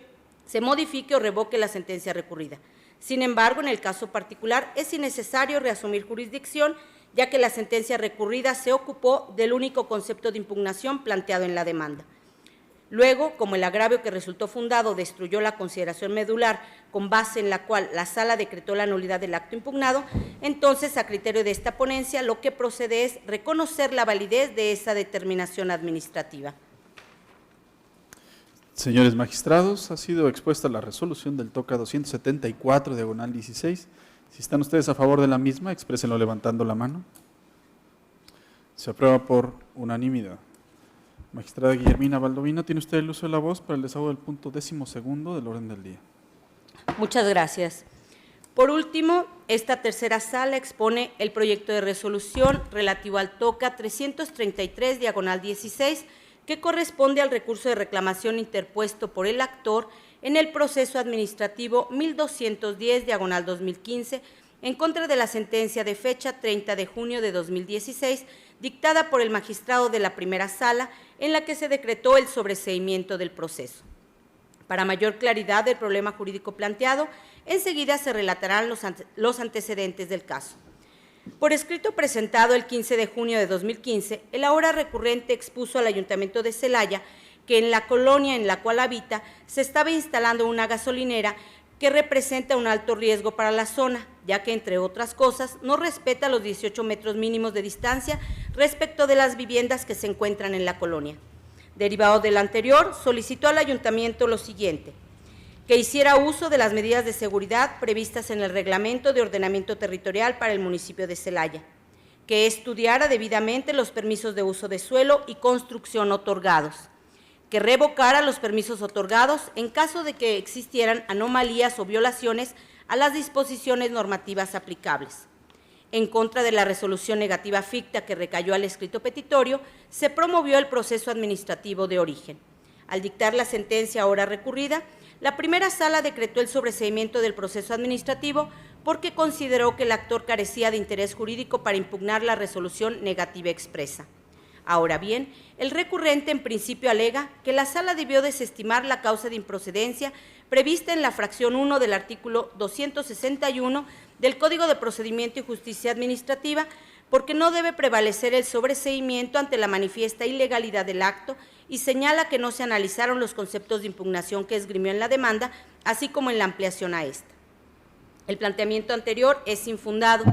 se modifique o revoque la sentencia recurrida. Sin embargo, en el caso particular es innecesario reasumir jurisdicción, ya que la sentencia recurrida se ocupó del único concepto de impugnación planteado en la demanda. Luego, como el agravio que resultó fundado destruyó la consideración medular con base en la cual la Sala decretó la nulidad del acto impugnado, entonces, a criterio de esta ponencia, lo que procede es reconocer la validez de esa determinación administrativa. Señores magistrados, ha sido expuesta la resolución del TOCA 274, diagonal 16. Si están ustedes a favor de la misma, exprésenlo levantando la mano. Se aprueba por unanimidad. Magistrada Guillermina Baldovino, tiene usted el uso de la voz para el desahogo del punto 12º del orden del día. Muchas gracias. Por último, esta tercera sala expone el proyecto de resolución relativo al TOCA 333, diagonal 16, que corresponde al recurso de reclamación interpuesto por el actor en el proceso administrativo 1210, diagonal 2015, en contra de la sentencia de fecha 30 de junio de 2016, dictada por el magistrado de la primera sala, en la que se decretó el sobreseimiento del proceso. Para mayor claridad del problema jurídico planteado, enseguida se relatarán los antecedentes del caso. Por escrito presentado el 15 de junio de 2015, el ahora recurrente expuso al Ayuntamiento de Celaya que en la colonia en la cual habita se estaba instalando una gasolinera que representa un alto riesgo para la zona, ya que, entre otras cosas, no respeta los 18 metros mínimos de distancia respecto de las viviendas que se encuentran en la colonia. Derivado del anterior, solicitó al Ayuntamiento lo siguiente: que hiciera uso de las medidas de seguridad previstas en el Reglamento de Ordenamiento Territorial para el municipio de Celaya, que estudiara debidamente los permisos de uso de suelo y construcción otorgados, que revocara los permisos otorgados en caso de que existieran anomalías o violaciones a las disposiciones normativas aplicables. En contra de la resolución negativa ficta que recayó al escrito petitorio, se promovió el proceso administrativo de origen. Al dictar la sentencia ahora recurrida, la primera sala decretó el sobreseimiento del proceso administrativo porque consideró que el actor carecía de interés jurídico para impugnar la resolución negativa expresa. Ahora bien, el recurrente en principio alega que la sala debió desestimar la causa de improcedencia prevista en la fracción 1 del artículo 261 del Código de Procedimiento y Justicia Administrativa, porque no debe prevalecer el sobreseimiento ante la manifiesta ilegalidad del acto, y señala que no se analizaron los conceptos de impugnación que esgrimió en la demanda, así como en la ampliación a esta. El planteamiento anterior es infundado.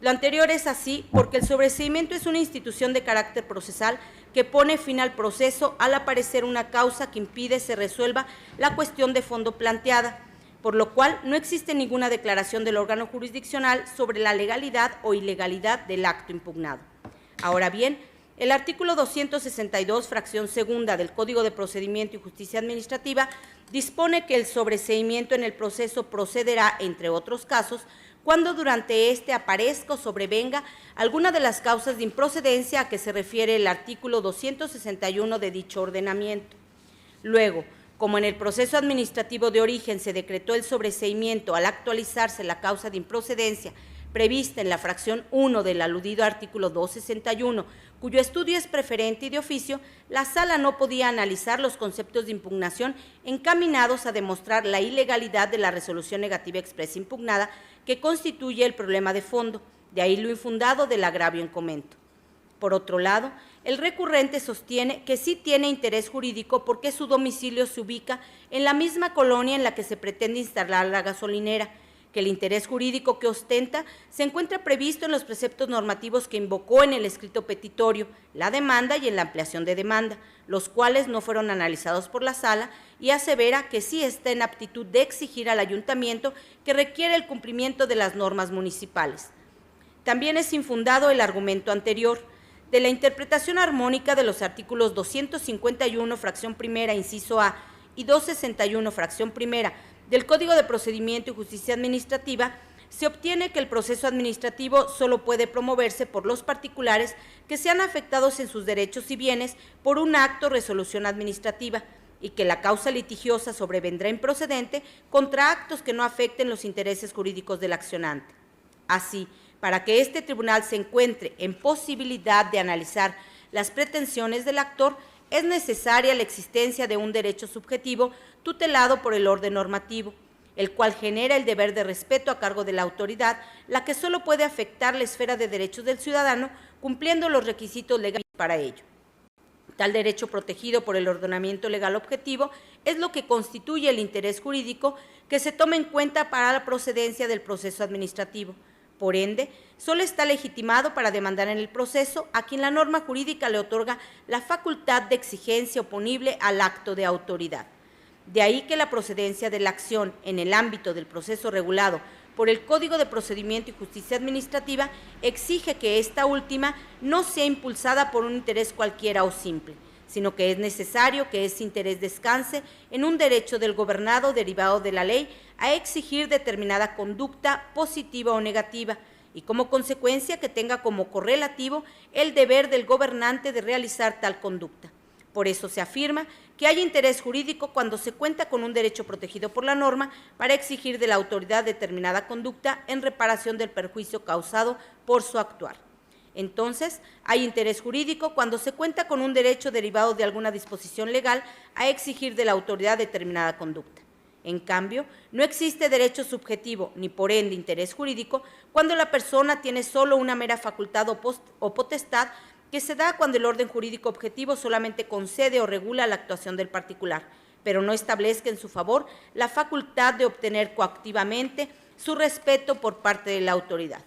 Lo anterior es así porque el sobreseimiento es una institución de carácter procesal que pone fin al proceso al aparecer una causa que impide se resuelva la cuestión de fondo planteada, por lo cual no existe ninguna declaración del órgano jurisdiccional sobre la legalidad o ilegalidad del acto impugnado. Ahora bien, el artículo 262, fracción segunda del Código de Procedimiento y Justicia Administrativa dispone que el sobreseimiento en el proceso procederá, entre otros casos, cuando durante este aparezca o sobrevenga alguna de las causas de improcedencia a que se refiere el artículo 261 de dicho ordenamiento. Luego, como en el proceso administrativo de origen se decretó el sobreseimiento al actualizarse la causa de improcedencia prevista en la fracción 1 del aludido artículo 261, cuyo estudio es preferente y de oficio, la sala no podía analizar los conceptos de impugnación encaminados a demostrar la ilegalidad de la resolución negativa expresa impugnada que constituye el problema de fondo, de ahí lo infundado del agravio en comento. Por otro lado, el recurrente sostiene que sí tiene interés jurídico porque su domicilio se ubica en la misma colonia en la que se pretende instalar la gasolinera, que el interés jurídico que ostenta se encuentra previsto en los preceptos normativos que invocó en el escrito petitorio, la demanda y en la ampliación de demanda, los cuales no fueron analizados por la sala, y asevera que sí está en aptitud de exigir al ayuntamiento que requiere el cumplimiento de las normas municipales. También es infundado el argumento anterior de la interpretación armónica de los artículos 251, fracción primera, inciso A, y 261, fracción primera, del Código de Procedimiento y Justicia Administrativa, se obtiene que el proceso administrativo solo puede promoverse por los particulares que sean afectados en sus derechos y bienes por un acto o resolución administrativa, y que la causa litigiosa sobrevendrá improcedente contra actos que no afecten los intereses jurídicos del accionante. Así, para que este tribunal se encuentre en posibilidad de analizar las pretensiones del actor, es necesaria la existencia de un derecho subjetivo tutelado por el orden normativo, el cual genera el deber de respeto a cargo de la autoridad, la que solo puede afectar la esfera de derechos del ciudadano, cumpliendo los requisitos legales para ello. Tal derecho protegido por el ordenamiento legal objetivo es lo que constituye el interés jurídico que se toma en cuenta para la procedencia del proceso administrativo. Por ende, solo está legitimado para demandar en el proceso a quien la norma jurídica le otorga la facultad de exigencia oponible al acto de autoridad. De ahí que la procedencia de la acción en el ámbito del proceso regulado por el Código de Procedimiento y Justicia Administrativa exige que esta última no sea impulsada por un interés cualquiera o simple, sino que es necesario que ese interés descanse en un derecho del gobernado derivado de la ley a exigir determinada conducta positiva o negativa, y como consecuencia que tenga como correlativo el deber del gobernante de realizar tal conducta. Por eso se afirma que hay interés jurídico cuando se cuenta con un derecho protegido por la norma para exigir de la autoridad determinada conducta en reparación del perjuicio causado por su actuar. Entonces, hay interés jurídico cuando se cuenta con un derecho derivado de alguna disposición legal a exigir de la autoridad determinada conducta. En cambio, no existe derecho subjetivo ni por ende interés jurídico cuando la persona tiene solo una mera facultad o potestad que se da cuando el orden jurídico objetivo solamente concede o regula la actuación del particular, pero no establezca en su favor la facultad de obtener coactivamente su respeto por parte de la autoridad.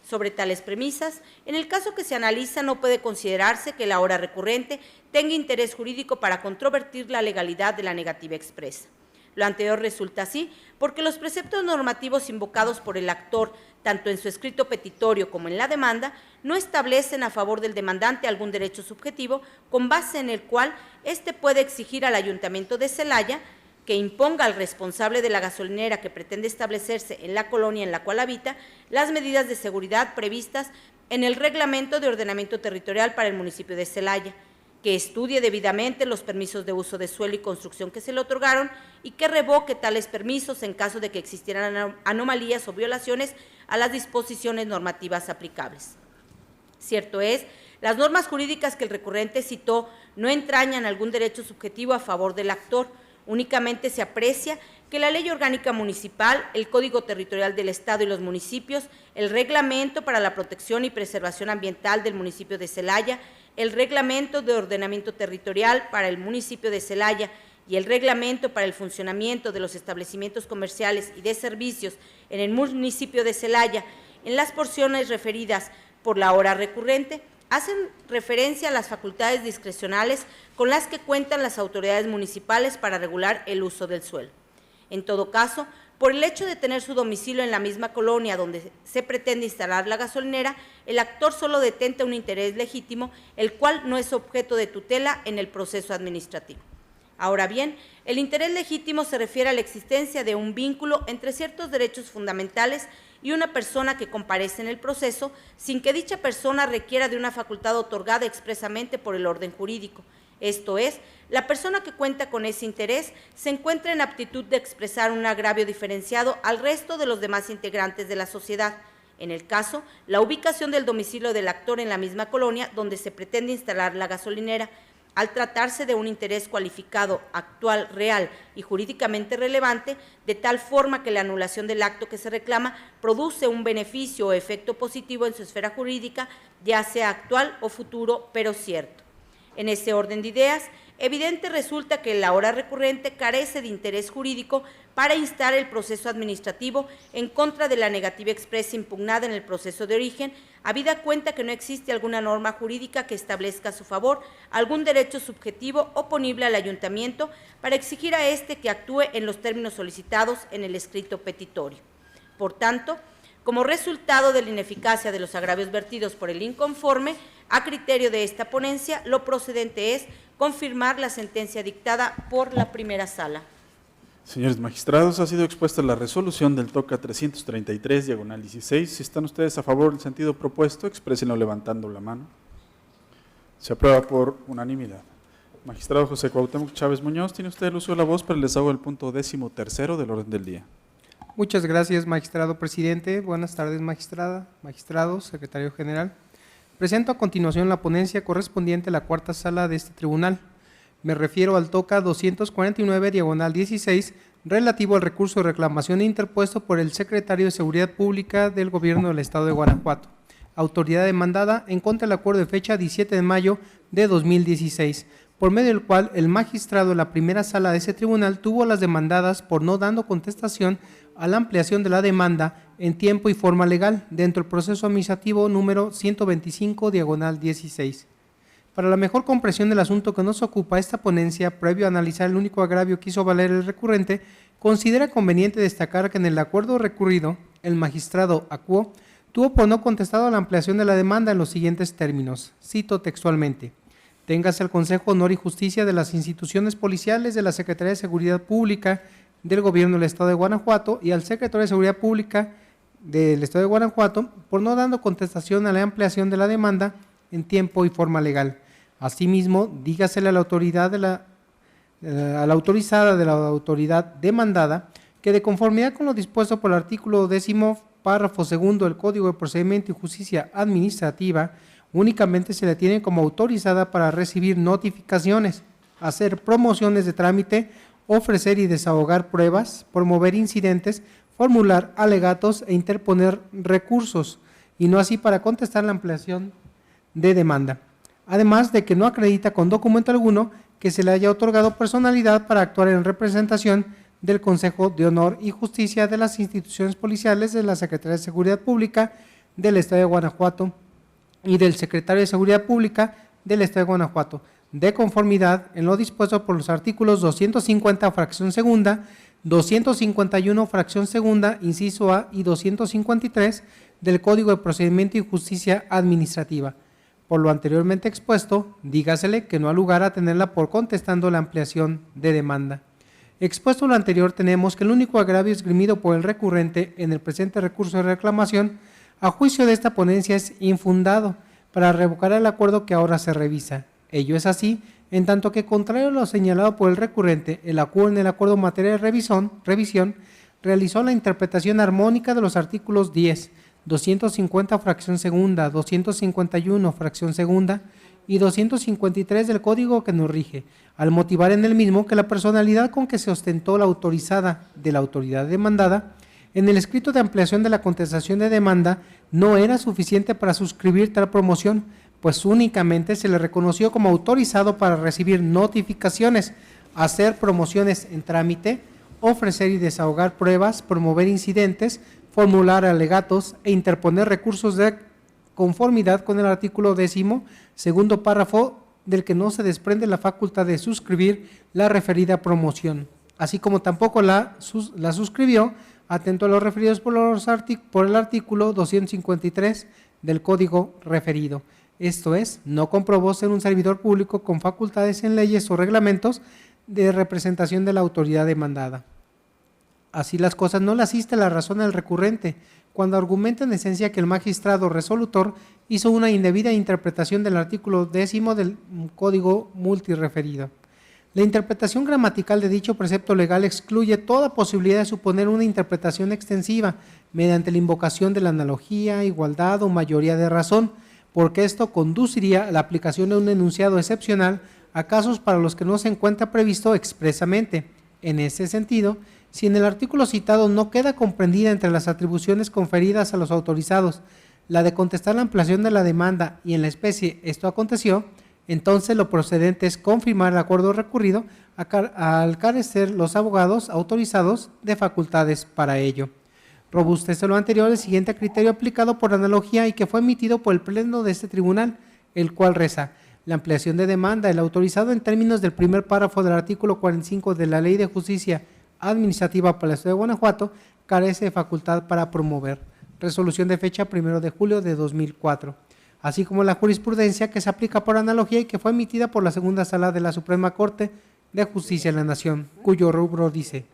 Sobre tales premisas, en el caso que se analiza no puede considerarse que la hora recurrente tenga interés jurídico para controvertir la legalidad de la negativa expresa. Lo anterior resulta así porque los preceptos normativos invocados por el actor, tanto en su escrito petitorio como en la demanda, no establecen a favor del demandante algún derecho subjetivo con base en el cual éste puede exigir al Ayuntamiento de Celaya que imponga al responsable de la gasolinera que pretende establecerse en la colonia en la cual habita las medidas de seguridad previstas en el Reglamento de Ordenamiento Territorial para el municipio de Celaya, que estudie debidamente los permisos de uso de suelo y construcción que se le otorgaron y que revoque tales permisos en caso de que existieran anomalías o violaciones a las disposiciones normativas aplicables. Cierto es, las normas jurídicas que el recurrente citó no entrañan algún derecho subjetivo a favor del actor, únicamente se aprecia que la Ley Orgánica Municipal, el Código Territorial del Estado y los municipios, el Reglamento para la Protección y Preservación Ambiental del municipio de Celaya, el Reglamento de Ordenamiento Territorial para el municipio de Celaya y el Reglamento para el funcionamiento de los establecimientos comerciales y de servicios en el municipio de Celaya, en las porciones referidas por la hora recurrente, hacen referencia a las facultades discrecionales con las que cuentan las autoridades municipales para regular el uso del suelo. En todo caso, por el hecho de tener su domicilio en la misma colonia donde se pretende instalar la gasolinera, el actor solo detenta un interés legítimo, el cual no es objeto de tutela en el proceso administrativo. Ahora bien, el interés legítimo se refiere a la existencia de un vínculo entre ciertos derechos fundamentales y una persona que comparece en el proceso, sin que dicha persona requiera de una facultad otorgada expresamente por el orden jurídico. Esto es, la persona que cuenta con ese interés se encuentra en aptitud de expresar un agravio diferenciado al resto de los demás integrantes de la sociedad. En el caso, la ubicación del domicilio del actor en la misma colonia donde se pretende instalar la gasolinera, al tratarse de un interés cualificado, actual, real y jurídicamente relevante, de tal forma que la anulación del acto que se reclama produce un beneficio o efecto positivo en su esfera jurídica, ya sea actual o futuro, pero cierto. En ese orden de ideas, evidente resulta que la hora recurrente carece de interés jurídico para instar el proceso administrativo en contra de la negativa expresa impugnada en el proceso de origen, habida cuenta que no existe alguna norma jurídica que establezca a su favor algún derecho subjetivo oponible al ayuntamiento para exigir a éste que actúe en los términos solicitados en el escrito petitorio. Por tanto, como resultado de la ineficacia de los agravios vertidos por el inconforme, a criterio de esta ponencia, lo procedente es confirmar la sentencia dictada por la primera sala. Señores magistrados, ha sido expuesta la resolución del TOCA 333, diagonal 16. Si están ustedes a favor del sentido propuesto, exprésenlo levantando la mano. Se aprueba por unanimidad. Magistrado José Cuauhtémoc Chávez Muñoz, tiene usted el uso de la voz para el desahogo del punto 13º del orden del día. Muchas gracias, magistrado presidente. Buenas tardes, magistrada, magistrados, secretario general. Presento a continuación la ponencia correspondiente a la cuarta sala de este tribunal. Me refiero al TOCA 249, diagonal 16, relativo al recurso de reclamación interpuesto por el secretario de Seguridad Pública del Gobierno del Estado de Guanajuato, autoridad demandada, en contra del acuerdo de fecha 17 de mayo de 2016, por medio del cual el magistrado de la primera sala de ese tribunal tuvo a las demandadas por no dando contestación a la ampliación de la demanda en tiempo y forma legal dentro del proceso administrativo número 125/16. Para la mejor comprensión del asunto que nos ocupa, esta ponencia, previo a analizar el único agravio que hizo valer el recurrente, considera conveniente destacar que en el acuerdo recurrido, el magistrado Acuo tuvo por no contestado a la ampliación de la demanda en los siguientes términos. Cito textualmente: téngase al Consejo Honor y Justicia de las instituciones policiales de la Secretaría de Seguridad Pública del Gobierno del Estado de Guanajuato y al Secretario de Seguridad Pública del Estado de Guanajuato por no dando contestación a la ampliación de la demanda en tiempo y forma legal. Asimismo, dígasele a la autoridad a la autorizada de la autoridad demandada que, de conformidad con lo dispuesto por el artículo 10º, párrafo segundo del Código de Procedimiento y Justicia Administrativa, únicamente se le tiene como autorizada para recibir notificaciones, hacer promociones de trámite, ofrecer y desahogar pruebas, promover incidentes, formular alegatos e interponer recursos, y no así para contestar la ampliación de demanda. Además de que no acredita con documento alguno que se le haya otorgado personalidad para actuar en representación del Consejo de Honor y Justicia de las instituciones policiales de la Secretaría de Seguridad Pública del Estado de Guanajuato y del Secretario de Seguridad Pública del Estado de Guanajuato, de conformidad en lo dispuesto por los artículos 250, fracción segunda, 251, fracción segunda, inciso A, y 253 del Código de Procedimiento y Justicia Administrativa. Por lo anteriormente expuesto, dígasele que no ha lugar a tenerla por contestando la ampliación de demanda. Expuesto lo anterior, tenemos que el único agravio esgrimido por el recurrente en el presente recurso de reclamación, a juicio de esta ponencia, es infundado para revocar el acuerdo que ahora se revisa. Ello es así, en tanto que, contrario a lo señalado por el recurrente, el acuerdo en el acuerdo en materia de revisión realizó la interpretación armónica de los artículos 10, 250, fracción segunda, 251, fracción segunda y 253 del Código que nos rige, al motivar en el mismo que la personalidad con que se ostentó la autorizada de la autoridad demandada en el escrito de ampliación de la contestación de demanda no era suficiente para suscribir tal promoción, pues únicamente se le reconoció como autorizado para recibir notificaciones, hacer promociones en trámite, ofrecer y desahogar pruebas, promover incidentes, formular alegatos e interponer recursos de conformidad con el artículo 10º, segundo párrafo, del que no se desprende la facultad de suscribir la referida promoción, así como tampoco la suscribió, atento a los referidos por el artículo 253 del Código referido. Esto es, no comprobó ser un servidor público con facultades en leyes o reglamentos de representación de la autoridad demandada. Así las cosas, no le asiste la razón al recurrente cuando argumenta en esencia que el magistrado resolutor hizo una indebida interpretación del artículo 10º del Código multireferido. La interpretación gramatical de dicho precepto legal excluye toda posibilidad de suponer una interpretación extensiva mediante la invocación de la analogía, igualdad o mayoría de razón, porque esto conduciría a la aplicación de un enunciado excepcional a casos para los que no se encuentra previsto expresamente. En ese sentido, si en el artículo citado no queda comprendida entre las atribuciones conferidas a los autorizados la de contestar la ampliación de la demanda y en la especie esto aconteció, entonces lo procedente es confirmar el acuerdo recurrido al carecer los abogados autorizados de facultades para ello. Robustece lo anterior el siguiente criterio aplicado por analogía y que fue emitido por el Pleno de este tribunal, el cual reza: la ampliación de demanda, el autorizado en términos del primer párrafo del artículo 45 de la Ley de Justicia Administrativa para el Estado de Guanajuato, carece de facultad para promover. Resolución de fecha 1 de julio de 2004. Así como la jurisprudencia que se aplica por analogía y que fue emitida por la segunda sala de la Suprema Corte de Justicia de la Nación, cuyo rubro dice: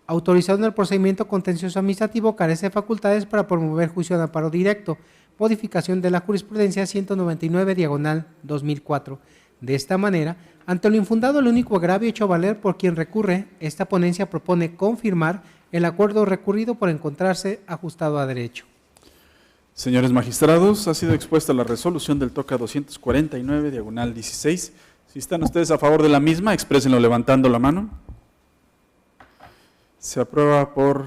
autorizado en el procedimiento contencioso administrativo, carece de facultades para promover juicio de amparo directo, modificación de la jurisprudencia 199/2004. De esta manera, ante lo infundado, el único agravio hecho valer por quien recurre, esta ponencia propone confirmar el acuerdo recurrido por encontrarse ajustado a derecho. Señores magistrados, ha sido expuesta la resolución del TOCA 249/16. Si están ustedes a favor de la misma, exprésenlo levantando la mano. Se aprueba por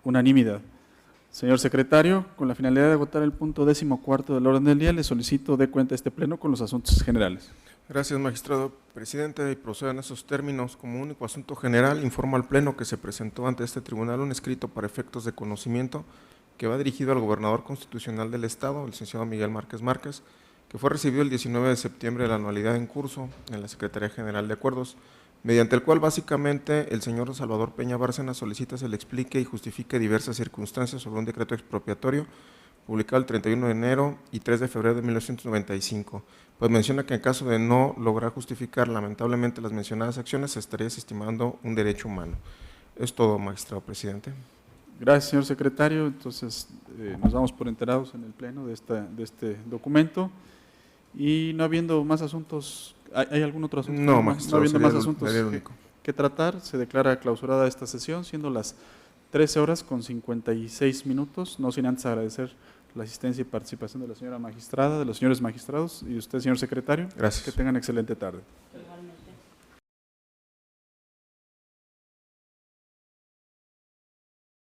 unanimidad. Señor secretario, con la finalidad de agotar el punto 14º del orden del día, le solicito dé cuenta de este pleno con los asuntos generales. Gracias, magistrado presidente, y procedo en esos términos. Como único asunto general, informo al Pleno que se presentó ante este tribunal un escrito para efectos de conocimiento que va dirigido al gobernador constitucional del Estado, el licenciado Miguel Márquez Márquez, que fue recibido el 19 de septiembre de la anualidad en curso en la Secretaría General de Acuerdos, mediante el cual básicamente el señor Salvador Peña Bárcena solicita se le explique y justifique diversas circunstancias sobre un decreto expropiatorio publicado el 31 de enero y 3 de febrero de 1995, pues menciona que en caso de no lograr justificar lamentablemente las mencionadas acciones, se estaría desestimando un derecho humano. Es todo, magistrado presidente. Gracias, señor secretario. Entonces, nos damos por enterados en el pleno de este documento. Y no habiendo más asuntos, ¿hay algún otro asunto? No, magistrado, no habiendo más sería asuntos el único. que tratar, se declara clausurada esta sesión, siendo las 13:56, no sin antes agradecer la asistencia y participación de la señora magistrada, de los señores magistrados y de usted, señor secretario. Gracias. Que tengan excelente tarde.